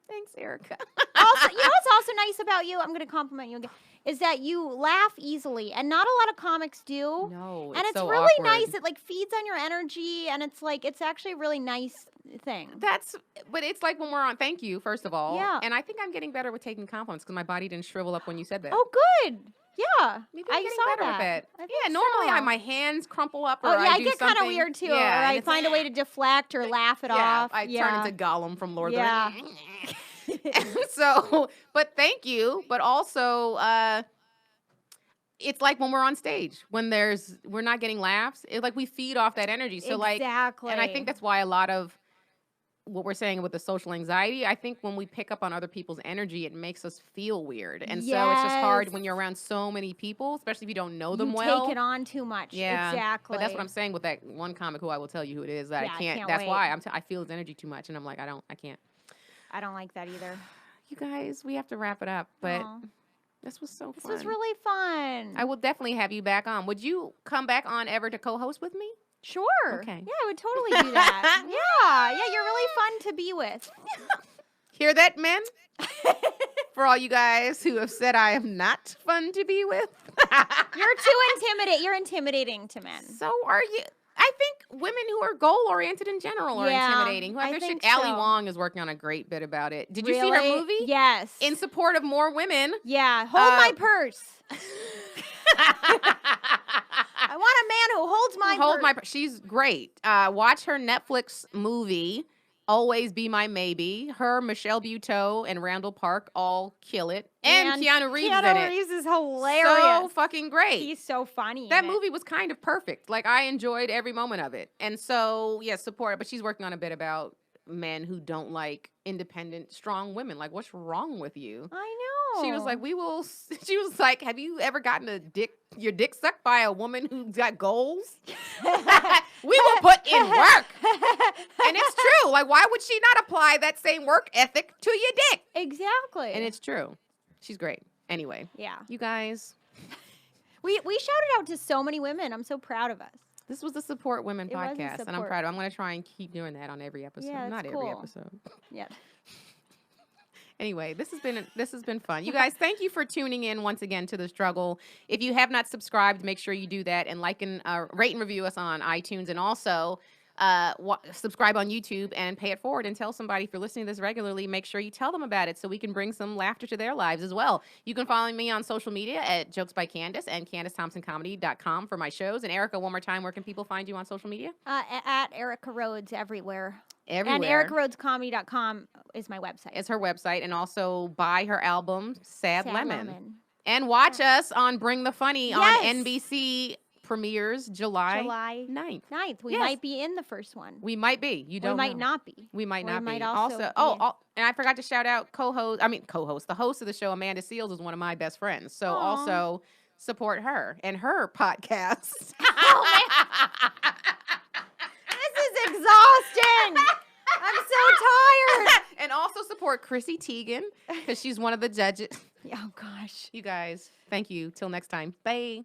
Thanks, Erica. Also, you know what's also nice about you? I'm going to compliment you again. Is that you laugh easily, and not a lot of comics do. No, And it's so really awkward. nice. It like feeds on your energy, and it's like it's actually a really nice thing. But it's like when we're on. Thank you, first of all. Yeah. And I think I'm getting better with taking compliments because my body didn't shrivel up when you said that. Oh, good. Yeah, Maybe I'm I getting saw better that. with it. I think Yeah, normally so. my hands crumple up. Or Oh yeah, I do get kind of something. weird too, Yeah, or and I it's find a way to deflect or laugh it off. I turn into Gollum from Lord Yeah. of the Rings. So, but thank you. But also, it's like when we're on stage, when we're not getting laughs. It's like we feed off that energy. So Exactly. and I think that's why a lot of what we're saying with the social anxiety, I think when we pick up on other people's energy, it makes us feel weird. And so it's just hard when you're around so many people, especially if you don't know them well. Take it on too much. Yeah, Exactly. But that's what I'm saying with that one comic who I will tell you who it is that Yeah, I I can't. can't That's wait. why I feel his energy too much, and I'm like, I can't. I don't like that either. You guys, we have to wrap it up, but Aw. this was so This fun. was really fun. I will definitely have you back on. Would you come back on ever to co-host with me? Sure. Okay. Yeah, I would totally do that. Yeah, you're really fun to be with. Hear that, men? For all you guys who have said I am not fun to be with. You're intimidating to men. So are you. I think women who are goal-oriented in general are Yeah, intimidating. Who have I their shit. think Ali so. Wong is working on a great bit about it. Did you see her Really? movie? Yes. In support of more women. Yeah. Hold my purse. I want a man who holds my Hold purse. my. She's great. Watch her Netflix movie. Always Be My Maybe. Her, Michelle Buteau, and Randall Park all kill it. And Keanu Reeves in it. Keanu Reeves is hilarious. So fucking great. He's so funny. That in it. movie was kind of perfect. Like, I enjoyed every moment of it. And so, yeah, support it. But she's working on a bit about men who don't like independent, strong women. Like, what's wrong with you? I know. She was like, she was like, have you ever gotten your dick sucked by a woman who's got goals? We will put in work. And it's true. Like, why would she not apply that same work ethic to your dick? Exactly. And it's true. She's great. Anyway, yeah. you guys, We shouted out to so many women. I'm so proud of us. this was the Support Women It was a podcast, and I'm support. proud of it. I'm going to try and keep doing that on every episode. Yeah, Not it's every cool. episode. Yeah. Anyway, this has been fun. You guys, thank you for tuning in once again to The Struggle. If you have not subscribed, make sure you do that and like and rate and review us on iTunes, and also subscribe on YouTube and pay it forward and tell somebody. If you're listening to this regularly, make sure you tell them about it so we can bring some laughter to their lives as well. You can follow me on social media at Jokes by Candice and CandiceThompsonComedy.com for my shows. And Erica, one more time, where can people find you on social media? At Erica Rhodes everywhere. Everywhere. And EricaRhodesComedy.com is my website. It's her website, and also buy her album Sad Lemon. Lemon. And watch us on Bring the Funny Yes. on NBC. Premieres July 9th. 9th. We Yes. might be in the first one. We might be. You don't We might know. not be. We might We not might be. also And I forgot to shout out the host of the show, Amanda Seals, is one of my best friends. So Aw. also support her and her podcast. This is exhausting. I'm so tired. And also support Chrissy Teigen, because she's one of the judges. Oh, gosh. You guys, thank you. Till next time. Bye.